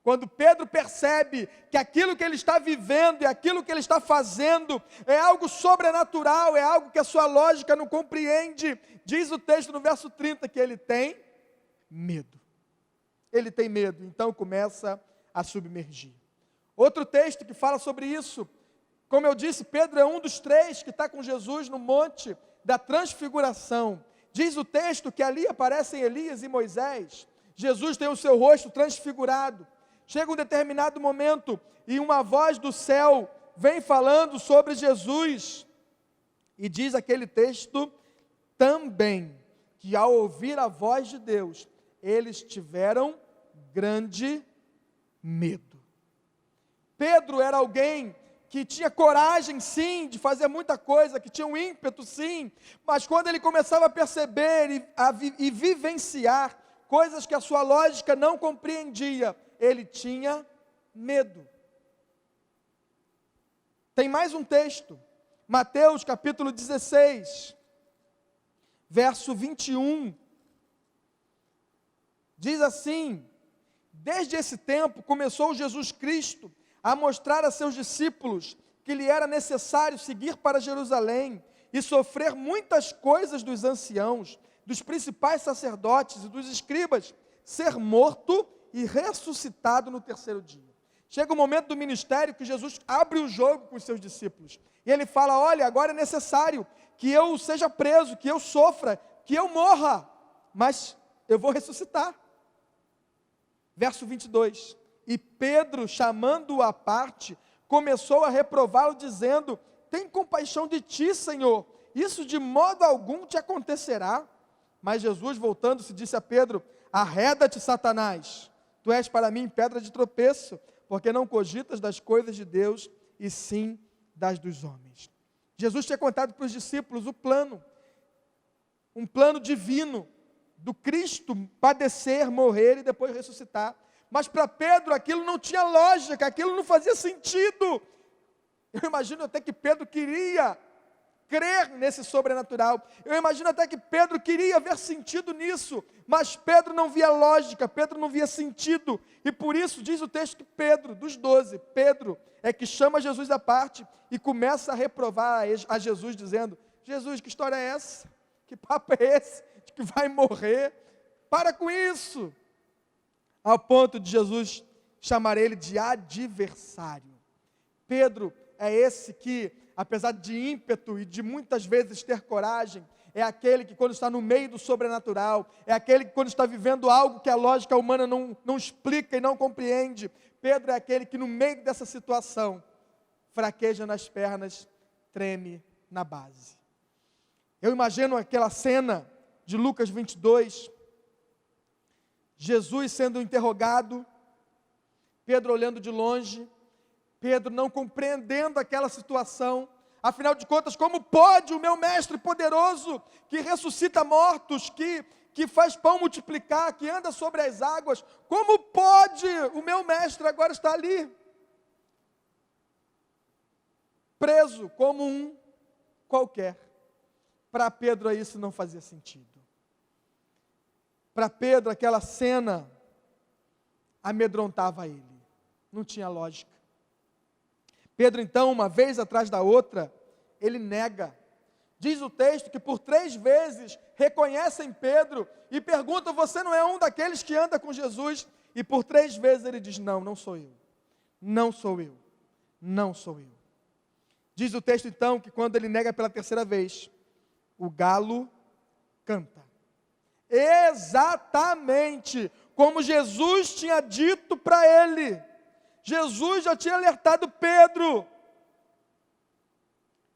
Quando Pedro percebe que aquilo que ele está vivendo e aquilo que ele está fazendo é algo sobrenatural, é algo que a sua lógica não compreende, diz o texto no verso 30 que ele tem medo. Ele tem medo, então começa a submergir. Outro texto que fala sobre isso, como eu disse, Pedro é um dos três que está com Jesus no monte da transfiguração. Diz o texto que ali aparecem Elias e Moisés. Jesus tem o seu rosto transfigurado. Chega um determinado momento e uma voz do céu vem falando sobre Jesus. E diz aquele texto também que ao ouvir a voz de Deus, eles tiveram grande medo. Pedro era alguém que tinha coragem sim de fazer muita coisa, que tinha um ímpeto sim, mas quando ele começava a perceber e vivenciar coisas que a sua lógica não compreendia, ele tinha medo. Tem mais um texto, Mateus capítulo 16, verso 21, diz assim: desde esse tempo começou Jesus Cristo a mostrar a seus discípulos que lhe era necessário seguir para Jerusalém e sofrer muitas coisas dos anciãos, dos principais sacerdotes e dos escribas, ser morto e ressuscitado no terceiro dia. Chega o momento do ministério que Jesus abre o jogo com os seus discípulos. E ele fala: olha, agora é necessário que eu seja preso, que eu sofra, que eu morra, mas eu vou ressuscitar. Verso 22. E Pedro, chamando-o à parte, começou a reprová-lo, dizendo: tem compaixão de ti, Senhor, isso de modo algum te acontecerá. Mas Jesus, voltando-se, disse a Pedro: arreda-te, Satanás, tu és para mim pedra de tropeço, porque não cogitas das coisas de Deus, e sim das dos homens. Jesus tinha contado para os discípulos o plano, um plano divino, do Cristo padecer, morrer e depois ressuscitar. Mas para Pedro aquilo não tinha lógica, aquilo não fazia sentido. Eu imagino até que Pedro queria crer nesse sobrenatural. Eu imagino até que Pedro queria ver sentido nisso, mas Pedro não via lógica, Pedro não via sentido, e por isso diz o texto que Pedro, dos 12, Pedro é que chama Jesus à parte e começa a reprovar a Jesus, dizendo: Jesus, que história é essa? Que papo é esse? De que vai morrer? Para com isso! Ao ponto de Jesus chamar ele de adversário. Pedro é esse que, apesar de ímpeto e de muitas vezes ter coragem, é aquele que quando está no meio do sobrenatural, é aquele que quando está vivendo algo que a lógica humana não explica e não compreende, Pedro é aquele que no meio dessa situação, fraqueja nas pernas, treme na base. Eu imagino aquela cena de Lucas 22, Jesus sendo interrogado, Pedro olhando de longe, Pedro não compreendendo aquela situação. Afinal de contas, como pode o meu mestre poderoso, que ressuscita mortos, que faz pão multiplicar, que anda sobre as águas, como pode o meu mestre agora estar ali? preso como um qualquer. Para Pedro isso não fazia sentido. Para Pedro aquela cena amedrontava ele. Não tinha lógica. Pedro então, uma vez atrás da outra, ele nega. Diz o texto que por 3 vezes reconhecem Pedro e perguntam: você não é um daqueles que anda com Jesus? E por 3 vezes ele diz: não, não sou eu. Não sou eu. Não sou eu. Diz o texto então que quando ele nega pela 3ª vez, o galo canta. Exatamente como Jesus tinha dito para ele. Jesus já tinha alertado Pedro.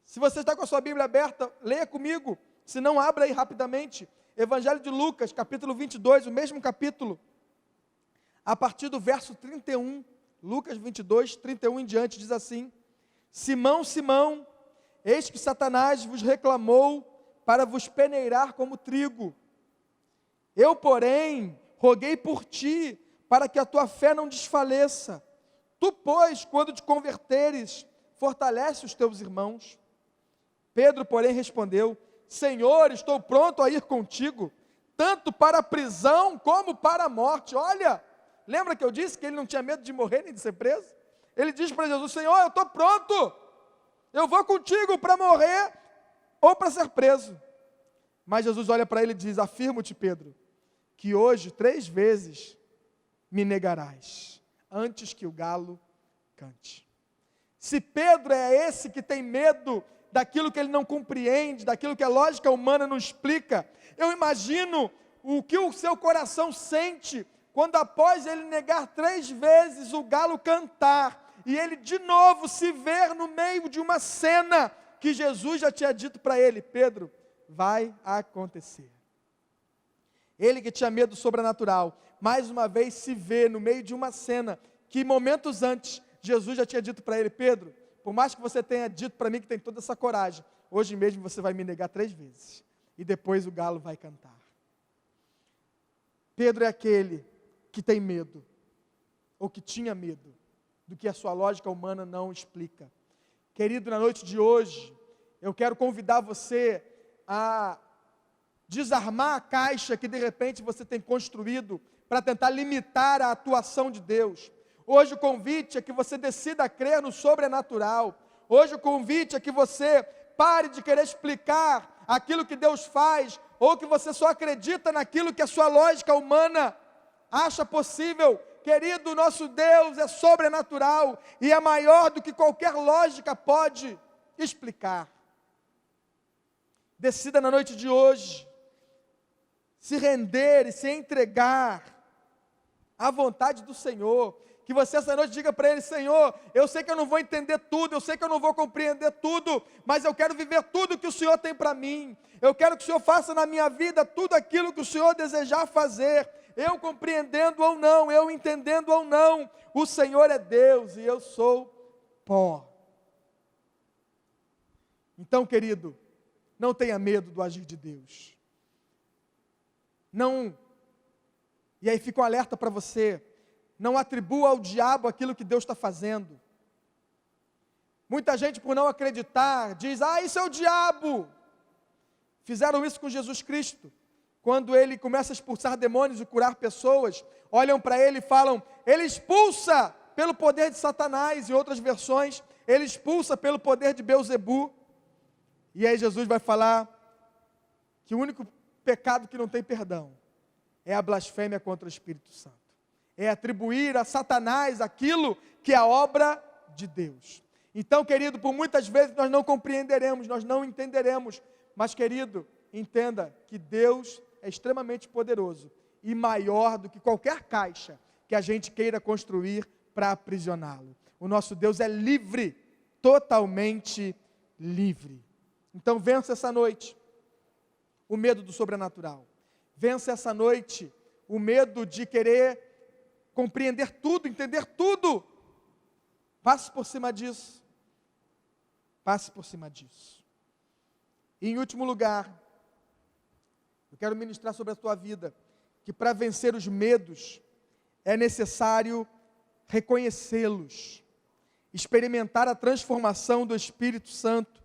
Se você está com a sua Bíblia aberta, leia comigo. Se não, abra aí rapidamente. Evangelho de Lucas, capítulo 22, o mesmo capítulo. A partir do verso 31. Lucas 22, 31 em diante, diz assim: Simão, Simão, eis que Satanás vos reclamou para vos peneirar como trigo. Eu, porém, roguei por ti, para que a tua fé não desfaleça. Tu, pois, quando te converteres, fortalece os teus irmãos. Pedro, porém, respondeu: Senhor, estou pronto a ir contigo, tanto para a prisão como para a morte. Olha, lembra que eu disse que ele não tinha medo de morrer nem de ser preso? Ele diz para Jesus: Senhor, eu estou pronto, eu vou contigo para morrer ou para ser preso. Mas Jesus olha para ele e diz: afirmo-te, Pedro, que hoje 3 vezes me negarás, antes que o galo cante. Se Pedro é esse que tem medo daquilo que ele não compreende, daquilo que a lógica humana não explica, eu imagino o que o seu coração sente quando, após ele negar 3 vezes, o galo cantar, e ele de novo se ver no meio de uma cena que Jesus já tinha dito para ele: Pedro, vai acontecer. Ele que tinha medo sobrenatural, mais uma vez se vê no meio de uma cena que momentos antes Jesus já tinha dito para ele: Pedro, por mais que você tenha dito para mim que tem toda essa coragem, hoje mesmo você vai me negar 3 vezes, e depois o galo vai cantar. Pedro é aquele que tem medo, ou que tinha medo, do que a sua lógica humana não explica. Querido, na noite de hoje, eu quero convidar você a desarmar a caixa que de repente você tem construído para tentar limitar a atuação de Deus. Hoje o convite é que você decida crer no sobrenatural. Hoje o convite é que você pare de querer explicar aquilo que Deus faz, ou que você só acredita naquilo que a sua lógica humana acha possível. Querido, o nosso Deus é sobrenatural e é maior do que qualquer lógica pode explicar. Decida na noite de hoje se render e se entregar à vontade do Senhor. Que você essa noite diga para Ele: Senhor, eu sei que eu não vou entender tudo, eu sei que eu não vou compreender tudo, mas eu quero viver tudo que o Senhor tem para mim. Eu quero que o Senhor faça na minha vida tudo aquilo que o Senhor desejar fazer. Eu compreendendo ou não, eu entendendo ou não, o Senhor é Deus e eu sou pó. Então, querido, não tenha medo do agir de Deus. Não, e aí fica um alerta para você: não atribua ao diabo aquilo que Deus está fazendo. Muita gente, por não acreditar, diz: isso é o diabo. Fizeram isso com Jesus Cristo. Quando ele começa a expulsar demônios e curar pessoas, olham para ele e falam: ele expulsa pelo poder de Satanás. Em outras versões, ele expulsa pelo poder de Belzebu. E aí Jesus vai falar que o único pecado que não tem perdão é a blasfêmia contra o Espírito Santo. É atribuir a Satanás aquilo que é a obra de Deus. Então, querido, por muitas vezes nós não compreenderemos, nós não entenderemos, mas, querido, entenda que Deus é extremamente poderoso e maior do que qualquer caixa que a gente queira construir para aprisioná-lo. O nosso Deus é livre, totalmente livre. Então, vença essa noite o medo do sobrenatural. Vença essa noite o medo de querer compreender tudo, entender tudo. Passe por cima disso. Passe por cima disso. E em último lugar, eu quero ministrar sobre a tua vida, que para vencer os medos, é necessário reconhecê-los. experimentar a transformação do Espírito Santo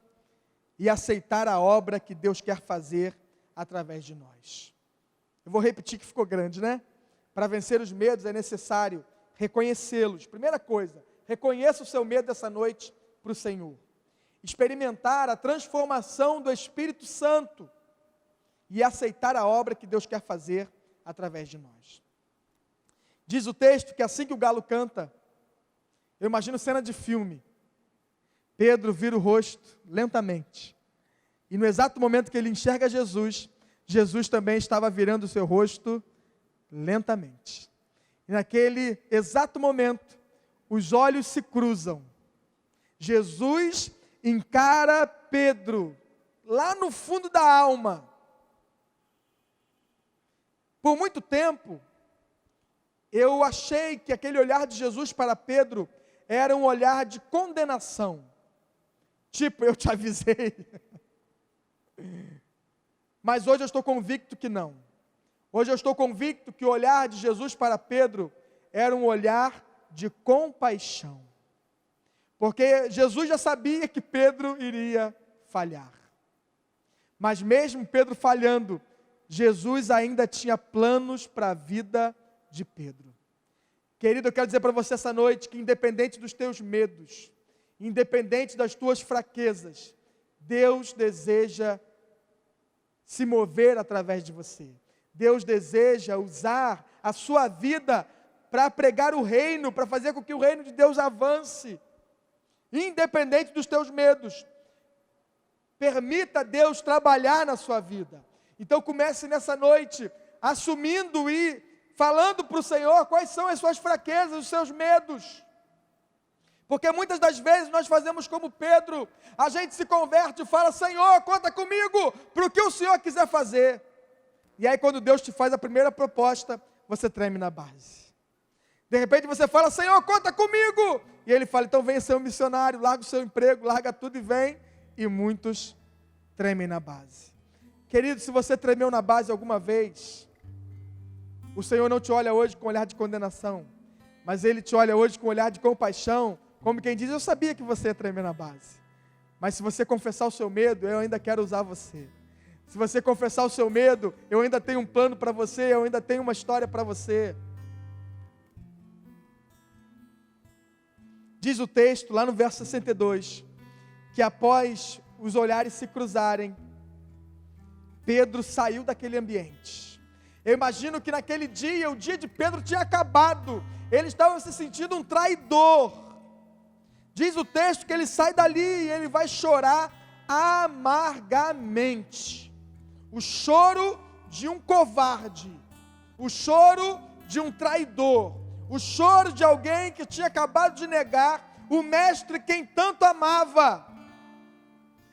e aceitar a obra que Deus quer fazer através de nós. Eu vou repetir que ficou grande, né? Para vencer os medos é necessário reconhecê-los. Primeira coisa, reconheça o seu medo essa noite para o Senhor. Experimentar a transformação do Espírito Santo e aceitar a obra que Deus quer fazer através de nós. Diz o texto que assim que o galo canta, eu imagino cena de filme, Pedro vira o rosto lentamente, e no exato momento que ele enxerga Jesus, Jesus também estava virando o seu rosto lentamente. E naquele exato momento, os olhos se cruzam. Jesus encara Pedro, lá no fundo da alma. Por muito tempo, eu achei que aquele olhar de Jesus para Pedro era um olhar de condenação. Tipo, eu te avisei. Mas hoje eu estou convicto que não. Hoje eu estou convicto que o olhar de Jesus para Pedro era um olhar de compaixão. Porque Jesus já sabia que Pedro iria falhar. Mas mesmo Pedro falhando, Jesus ainda tinha planos para a vida de Pedro. Querido, eu quero dizer para você essa noite que independente dos teus medos, independente das tuas fraquezas, Deus deseja se mover através de você. Deus deseja usar a sua vida para pregar o reino, para fazer com que o reino de Deus avance. Independente dos teus medos, permita Deus trabalhar na sua vida. Então comece nessa noite, assumindo e falando para o Senhor quais são as suas fraquezas, os seus medos. Porque muitas das vezes nós fazemos como Pedro, a gente se converte e fala, Senhor, conta comigo, para o que o Senhor quiser fazer. E aí quando Deus te faz a primeira proposta, você treme na base. De repente você fala, Senhor, conta comigo. E Ele fala, então venha ser um missionário, larga o seu emprego, larga tudo e vem. E muitos tremem na base. Querido, se você tremeu na base alguma vez, o Senhor não te olha hoje com olhar de condenação, mas Ele te olha hoje com olhar de compaixão, como quem diz, eu sabia que você ia tremer na base. Mas se você confessar o seu medo, eu ainda quero usar você. Se você confessar o seu medo, eu ainda tenho um plano para você, eu ainda tenho uma história para você. Diz o texto, lá no verso 62, que após os olhares se cruzarem, Pedro saiu daquele ambiente. Eu imagino que naquele dia, o dia de Pedro tinha acabado. Ele estava se sentindo um traidor. Diz o texto que ele sai dali e ele vai chorar amargamente. O choro de um covarde. O choro de um traidor. O choro de alguém que tinha acabado de negar o mestre quem tanto amava.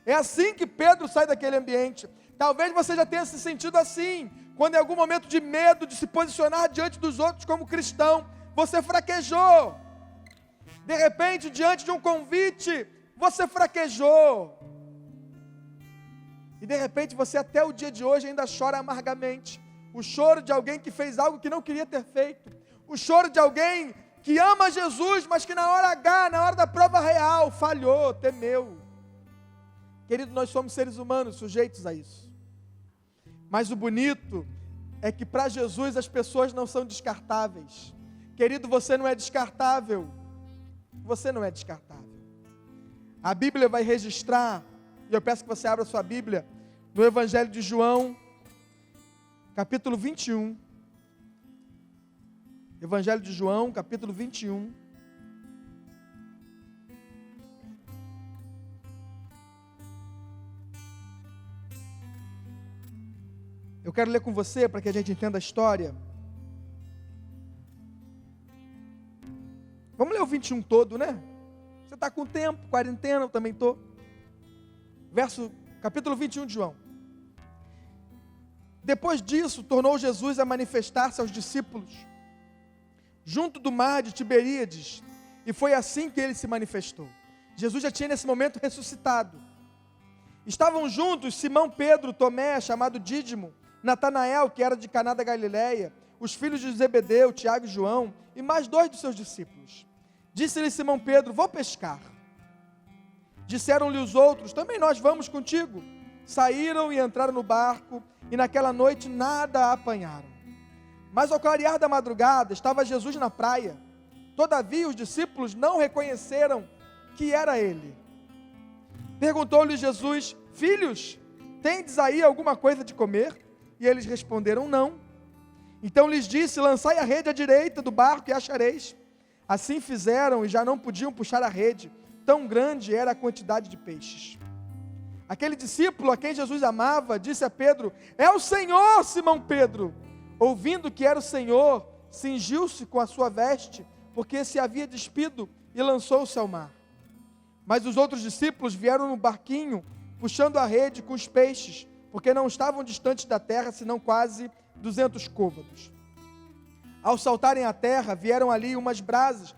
É assim que Pedro sai daquele ambiente. Talvez você já tenha se sentido assim, quando em algum momento de medo de se posicionar diante dos outros como cristão, você fraquejou. De repente, diante de um convite, você fraquejou. E de repente você até o dia de hoje ainda chora amargamente. O choro de alguém que fez algo que não queria ter feito. O choro de alguém que ama Jesus, mas que na hora H, na hora da prova real, falhou, temeu. Querido, nós somos seres humanos sujeitos a isso. Mas o bonito é que para Jesus as pessoas não são descartáveis. Querido, você não é descartável. Você não é descartável. A Bíblia vai registrar, e eu peço que você abra sua Bíblia, no Evangelho de João, capítulo 21. Evangelho de João, capítulo 21. Eu quero ler com você para que a gente entenda a história. Vamos ler o 21 todo, né? Você está com tempo, quarentena, eu também estou. Capítulo 21 de João. Depois disso, tornou Jesus a manifestar-se aos discípulos, junto do mar de Tiberíades, e foi assim que ele se manifestou. Jesus já tinha nesse momento ressuscitado. Estavam juntos Simão Pedro, Tomé, chamado Dídimo, Natanael, que era de Caná da Galileia, os filhos de Zebedeu, Tiago e João, e mais 2 dos seus discípulos. Disse-lhe Simão Pedro: vou pescar. Disseram-lhe os outros: também nós vamos contigo. Saíram e entraram no barco, e naquela noite nada apanharam. Mas ao clarear da madrugada, estava Jesus na praia. Todavia os discípulos não reconheceram que era ele. Perguntou-lhe Jesus: filhos, tendes aí alguma coisa de comer? E eles responderam: não. Então lhes disse: lançai a rede à direita do barco e achareis. Assim fizeram e já não podiam puxar a rede, tão grande era a quantidade de peixes. Aquele discípulo a quem Jesus amava disse a Pedro: é o Senhor, Simão Pedro. Ouvindo que era o Senhor, cingiu-se com a sua veste, porque se havia despido, e lançou-se ao mar. Mas os outros discípulos vieram no barquinho, puxando a rede com os peixes, porque não estavam distantes da terra, senão quase 200 côvados. Ao saltarem a terra, viram ali umas brasas,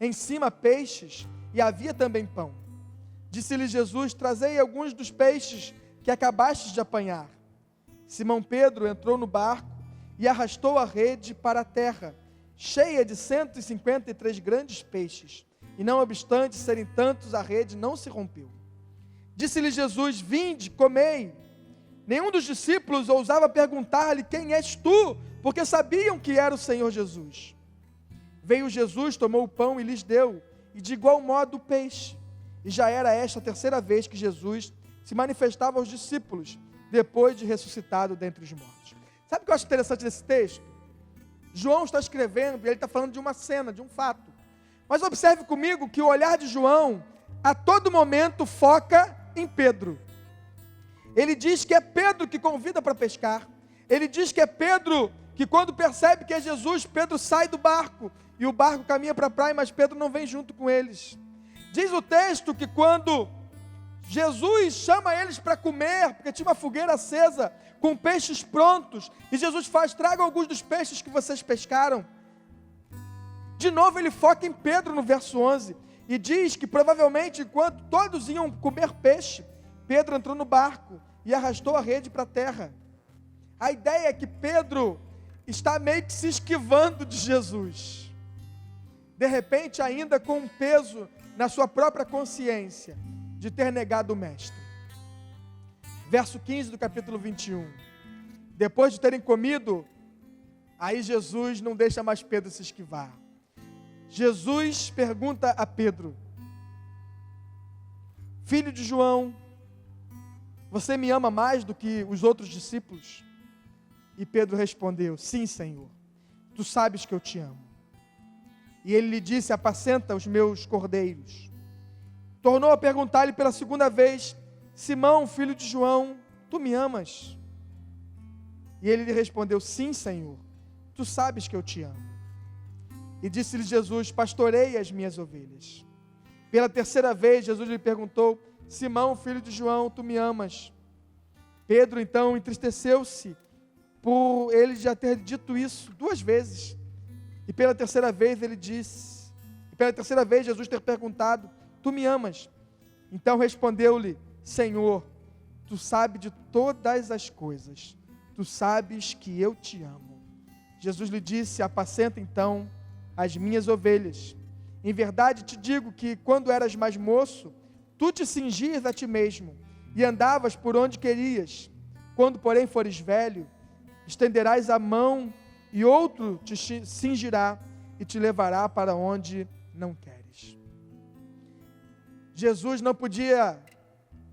em cima peixes, e havia também pão. Disse-lhe Jesus: trazei alguns dos peixes que acabastes de apanhar. Simão Pedro entrou no barco e arrastou a rede para a terra, cheia de 153 grandes peixes, e não obstante serem tantos, a rede não se rompeu. Disse-lhe Jesus: vinde, comei. Nenhum dos discípulos ousava perguntar-lhe: quem és tu? Porque sabiam que era o Senhor Jesus. Veio Jesus, tomou o pão e lhes deu, e de igual modo o peixe. E já era esta a terceira vez que Jesus se manifestava aos discípulos, depois de ressuscitado dentre os mortos. Sabe o que eu acho interessante nesse texto? João está escrevendo, e ele está falando de uma cena, de um fato. Mas observe comigo que o olhar de João, a todo momento, foca em Pedro. Ele diz que é Pedro que convida para pescar. Ele diz que é Pedro que, quando percebe que é Jesus, Pedro sai do barco, e o barco caminha para a praia, mas Pedro não vem junto com eles. Diz o texto que quando Jesus chama eles para comer, porque tinha uma fogueira acesa, com peixes prontos, e Jesus faz: traga alguns dos peixes que vocês pescaram. De novo ele foca em Pedro no verso 11, e diz que provavelmente enquanto todos iam comer peixe, Pedro entrou no barco e arrastou a rede para a terra. A ideia é que Pedro está meio que se esquivando de Jesus, de repente ainda com um peso na sua própria consciência, de ter negado o mestre. Verso 15 do capítulo 21. Depois de terem comido, aí Jesus não deixa mais Pedro se esquivar. Jesus pergunta a Pedro: filho de João, você me ama mais do que os outros discípulos? E Pedro respondeu: sim, Senhor, tu sabes que eu te amo. E ele lhe disse: apacenta os meus cordeiros. Tornou a perguntar-lhe pela segunda vez: Simão, filho de João, tu me amas? E ele lhe respondeu: sim, Senhor, tu sabes que eu te amo. E disse-lhe Jesus: pastorei as minhas ovelhas. Pela terceira vez Jesus lhe perguntou: Simão, filho de João, tu me amas? Pedro então entristeceu-se por ele já ter dito isso 2 vezes. E pela terceira vez Jesus ter perguntado: tu me amas? Então respondeu-lhe: Senhor, tu sabes de todas as coisas, tu sabes que eu te amo. Jesus lhe disse: apacenta então as minhas ovelhas. Em verdade te digo que quando eras mais moço, tu te cingias a ti mesmo e andavas por onde querias. Quando porém fores velho, estenderás a mão e outro te cingirá e te levará para onde não queres. Jesus não podia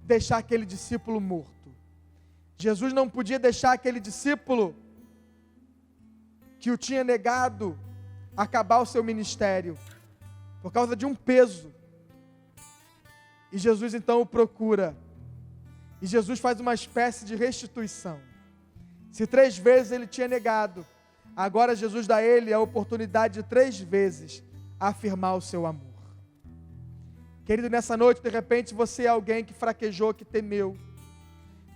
deixar aquele discípulo morto. Jesus não podia deixar aquele discípulo que o tinha negado acabar o seu ministério por causa de um peso. E Jesus então o procura. E Jesus faz uma espécie de restituição. Se 3 vezes ele tinha negado, agora Jesus dá a ele a oportunidade de 3 vezes afirmar o seu amor. Querido, nessa noite, de repente você é alguém que fraquejou, que temeu.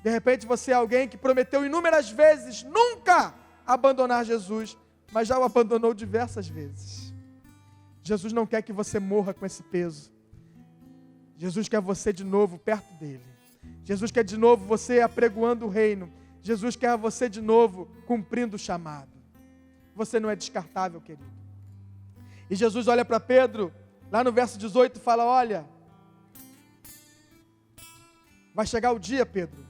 De repente você é alguém que prometeu inúmeras vezes nunca abandonar Jesus, mas já o abandonou diversas vezes. Jesus não quer que você morra com esse peso. Jesus quer você de novo perto dele. Jesus quer de novo você apregoando o reino. Jesus quer você de novo cumprindo o chamado. Você não é descartável, querido. E Jesus olha para Pedro, lá no verso 18, e fala: olha, vai chegar o dia, Pedro,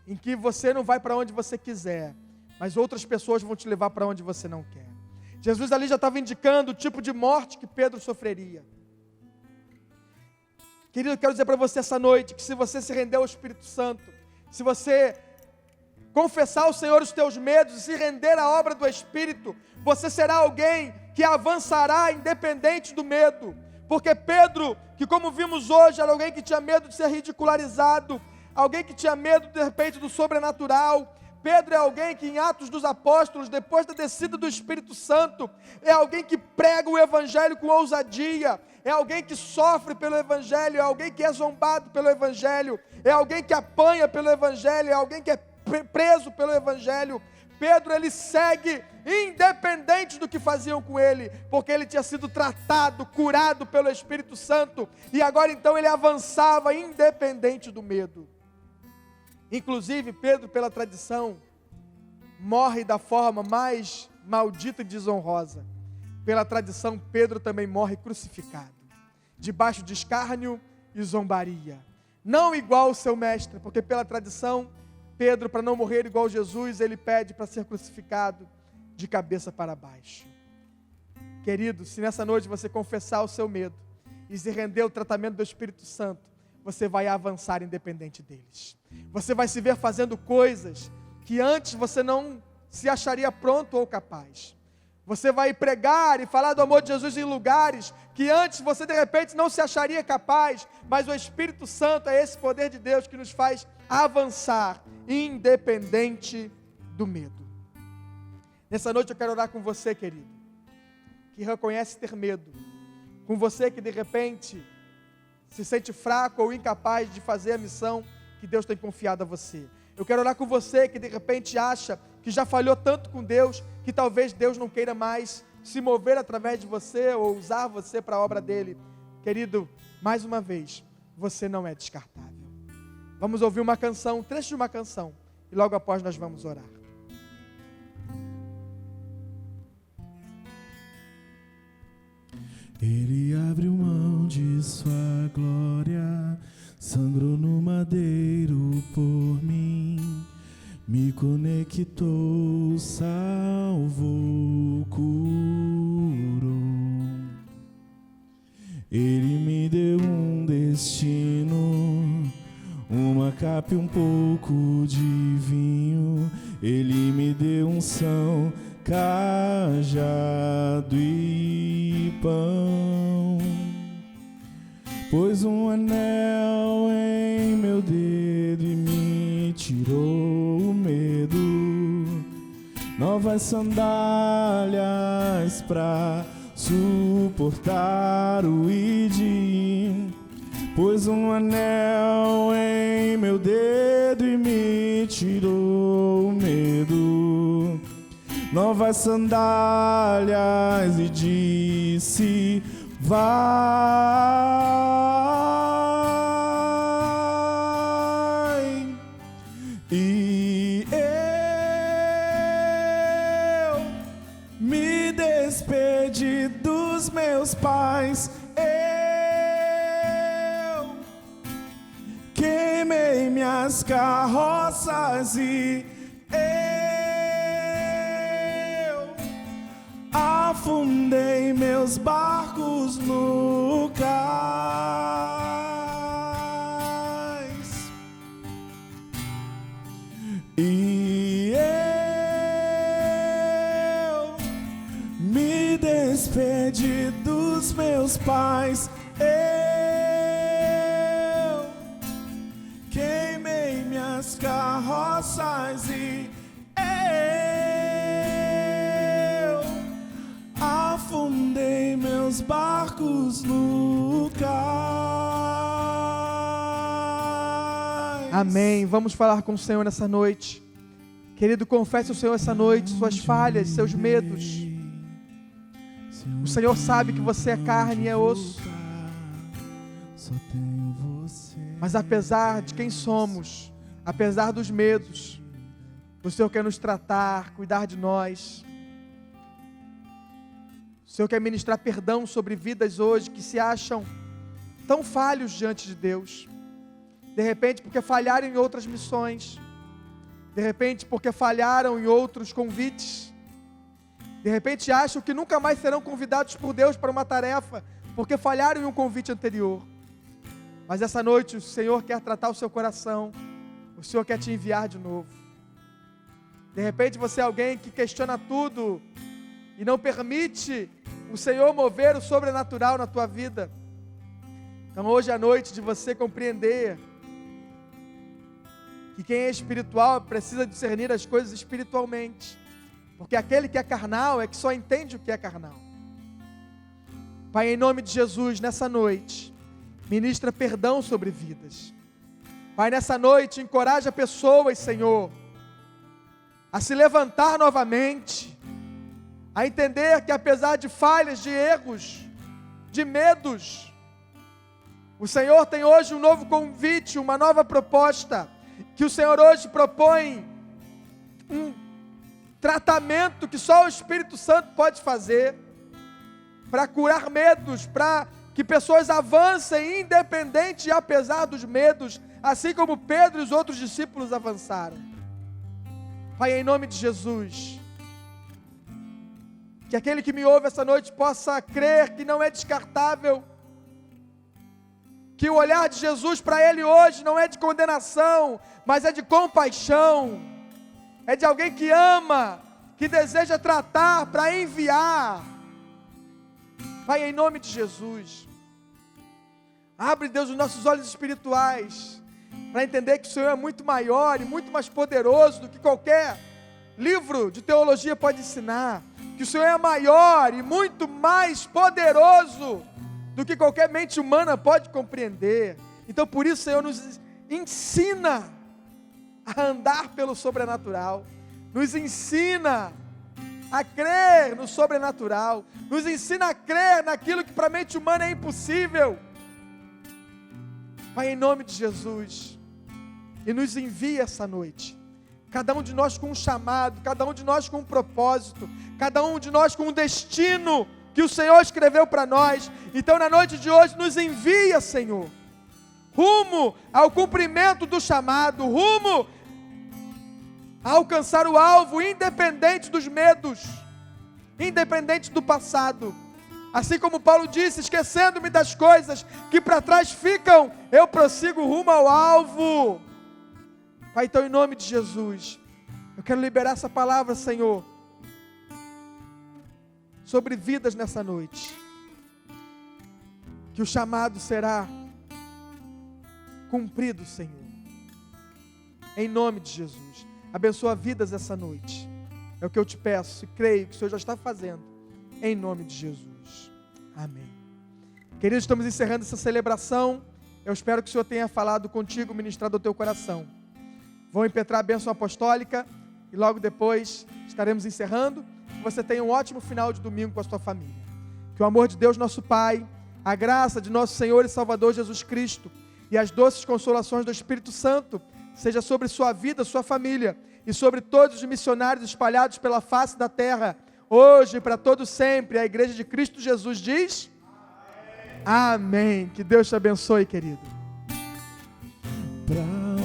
em que você não vai para onde você quiser, mas outras pessoas vão te levar para onde você não quer. Jesus ali já estava indicando o tipo de morte que Pedro sofreria. Querido, eu quero dizer para você essa noite, que se você se render ao Espírito Santo, se você confessar ao Senhor os teus medos e se render à obra do Espírito, você será alguém que avançará independente do medo. Porque Pedro, que como vimos hoje, era alguém que tinha medo de ser ridicularizado, alguém que tinha medo de repente do sobrenatural. Pedro é alguém que em Atos dos Apóstolos, depois da descida do Espírito Santo, é alguém que prega o Evangelho com ousadia, é alguém que sofre pelo Evangelho, é alguém que é zombado pelo Evangelho, é alguém que apanha pelo Evangelho, é alguém que é preso pelo Evangelho. Pedro, ele segue independente do que faziam com ele, porque ele tinha sido tratado, curado pelo Espírito Santo, e agora então ele avançava independente do medo. Inclusive, Pedro, pela tradição, morre da forma mais maldita e desonrosa. Pela tradição, Pedro também morre crucificado, debaixo de escárnio e zombaria. Não igual ao seu mestre, porque pela tradição, Pedro, para não morrer igual a Jesus, ele pede para ser crucificado de cabeça para baixo. Querido, se nessa noite você confessar o seu medo e se render ao tratamento do Espírito Santo, você vai avançar independente deles. Você vai se ver fazendo coisas que antes você não se acharia pronto ou capaz. Você vai pregar e falar do amor de Jesus em lugares que antes você de repente não se acharia capaz, mas o Espírito Santo é esse poder de Deus que nos faz avançar independente do medo. Nessa noite eu quero orar com você, querido, que reconhece ter medo, com você que de repente se sente fraco ou incapaz de fazer a missão que Deus tem confiado a você. Eu quero orar com você que de repente acha que já falhou tanto com Deus, que talvez Deus não queira mais se mover através de você ou usar você para a obra dele. Querido, mais uma vez, você não é descartável. Vamos ouvir uma canção, um trecho de uma canção, e logo após nós vamos orar. Ele abriu mão de sua glória, sangrou no madeiro por mim, me conectou, salvou, curou. Ele me deu um destino, uma capa e um pouco de vinho. Ele me deu unção, cajado e pão. Pôs um anel em meu dedo e me tirou o medo. Novas sandálias pra suportar o id. Pôs um anel em meu dedo e me tirou o medo. Novas sandálias e disse: vai. E eu me despedi dos meus pais. Eu queimei minhas carroças e afundei meus barcos no cais. E eu me despedi dos meus pais. Eu queimei minhas carroças e afundei meus barcos no cais. Amém. Vamos falar com o Senhor nessa noite. Querido, confesse ao Senhor essa noite suas falhas, seus medos. O Senhor sabe que você é carne e é osso. Mas apesar de quem somos, apesar dos medos, o Senhor quer nos tratar, cuidar de nós. O Senhor quer ministrar perdão sobre vidas hoje que se acham tão falhos diante de Deus. De repente porque falharam em outras missões. De repente porque falharam em outros convites. De repente acham que nunca mais serão convidados por Deus para uma tarefa, porque falharam em um convite anterior. Mas essa noite o Senhor quer tratar o seu coração. O Senhor quer te enviar de novo. De repente você é alguém que questiona tudo e não permite o Senhor mover o sobrenatural na tua vida. Então hoje é a noite de você compreender que quem é espiritual precisa discernir as coisas espiritualmente. Porque aquele que é carnal é que só entende o que é carnal. Pai, em nome de Jesus, nessa noite, ministra perdão sobre vidas. Pai, nessa noite, encoraja pessoas, Senhor, a se levantar novamente, a entender que apesar de falhas, de erros, de medos, o Senhor tem hoje um novo convite, uma nova proposta, que o Senhor hoje propõe um tratamento que só o Espírito Santo pode fazer, para curar medos, para que pessoas avancem independente e apesar dos medos, assim como Pedro e os outros discípulos avançaram. Pai, em nome de Jesus, que aquele que me ouve essa noite possa crer que não é descartável, que o olhar de Jesus para ele hoje não é de condenação, mas é de compaixão, é de alguém que ama, que deseja tratar para enviar. Pai, em nome de Jesus, abre, Deus, os nossos olhos espirituais, para entender que o Senhor é muito maior e muito mais poderoso do que qualquer livro de teologia pode ensinar, que o Senhor é maior e muito mais poderoso do que qualquer mente humana pode compreender. Então por isso, Senhor, nos ensina a andar pelo sobrenatural, nos ensina a crer no sobrenatural, nos ensina a crer naquilo que para a mente humana é impossível. Pai, em nome de Jesus, e nos envia essa noite, cada um de nós com um chamado, cada um de nós com um propósito, cada um de nós com um destino que o Senhor escreveu para nós. Então na noite de hoje nos envia, Senhor, rumo ao cumprimento do chamado, rumo a alcançar o alvo, independente dos medos, independente do passado. Assim como Paulo disse, esquecendo-me das coisas que para trás ficam, eu prossigo rumo ao alvo. Pai, então em nome de Jesus, eu quero liberar essa palavra, Senhor, sobre vidas nessa noite, que o chamado será cumprido, Senhor, em nome de Jesus. Abençoa vidas essa noite, é o que eu te peço e creio que o Senhor já está fazendo, em nome de Jesus, amém. Queridos, estamos encerrando essa celebração. Eu espero que o Senhor tenha falado contigo, ministrado ao teu coração. Vou impetrar a bênção apostólica e logo depois estaremos encerrando. Que você tenha um ótimo final de domingo com a sua família. Que o amor de Deus, nosso Pai, a graça de nosso Senhor e Salvador Jesus Cristo e as doces consolações do Espírito Santo seja sobre sua vida, sua família e sobre todos os missionários espalhados pela face da terra, hoje e para todo sempre. A Igreja de Cristo Jesus diz: amém. Que Deus te abençoe, querido. Pra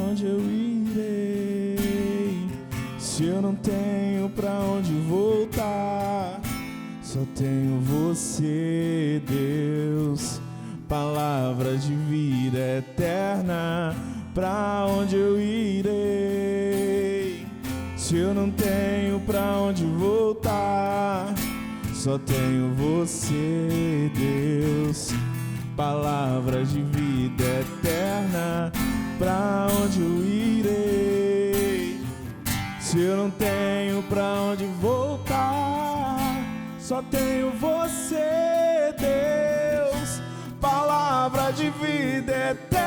onde eu irei, se eu não tenho pra onde voltar? Só tenho você, Deus, palavra de vida eterna. Pra onde eu irei, se eu não tenho pra onde voltar? Só tenho você, Deus, palavra de vida eterna. Pra onde eu irei, se eu não tenho pra onde voltar? Só tenho você, Deus, palavra de vida eterna.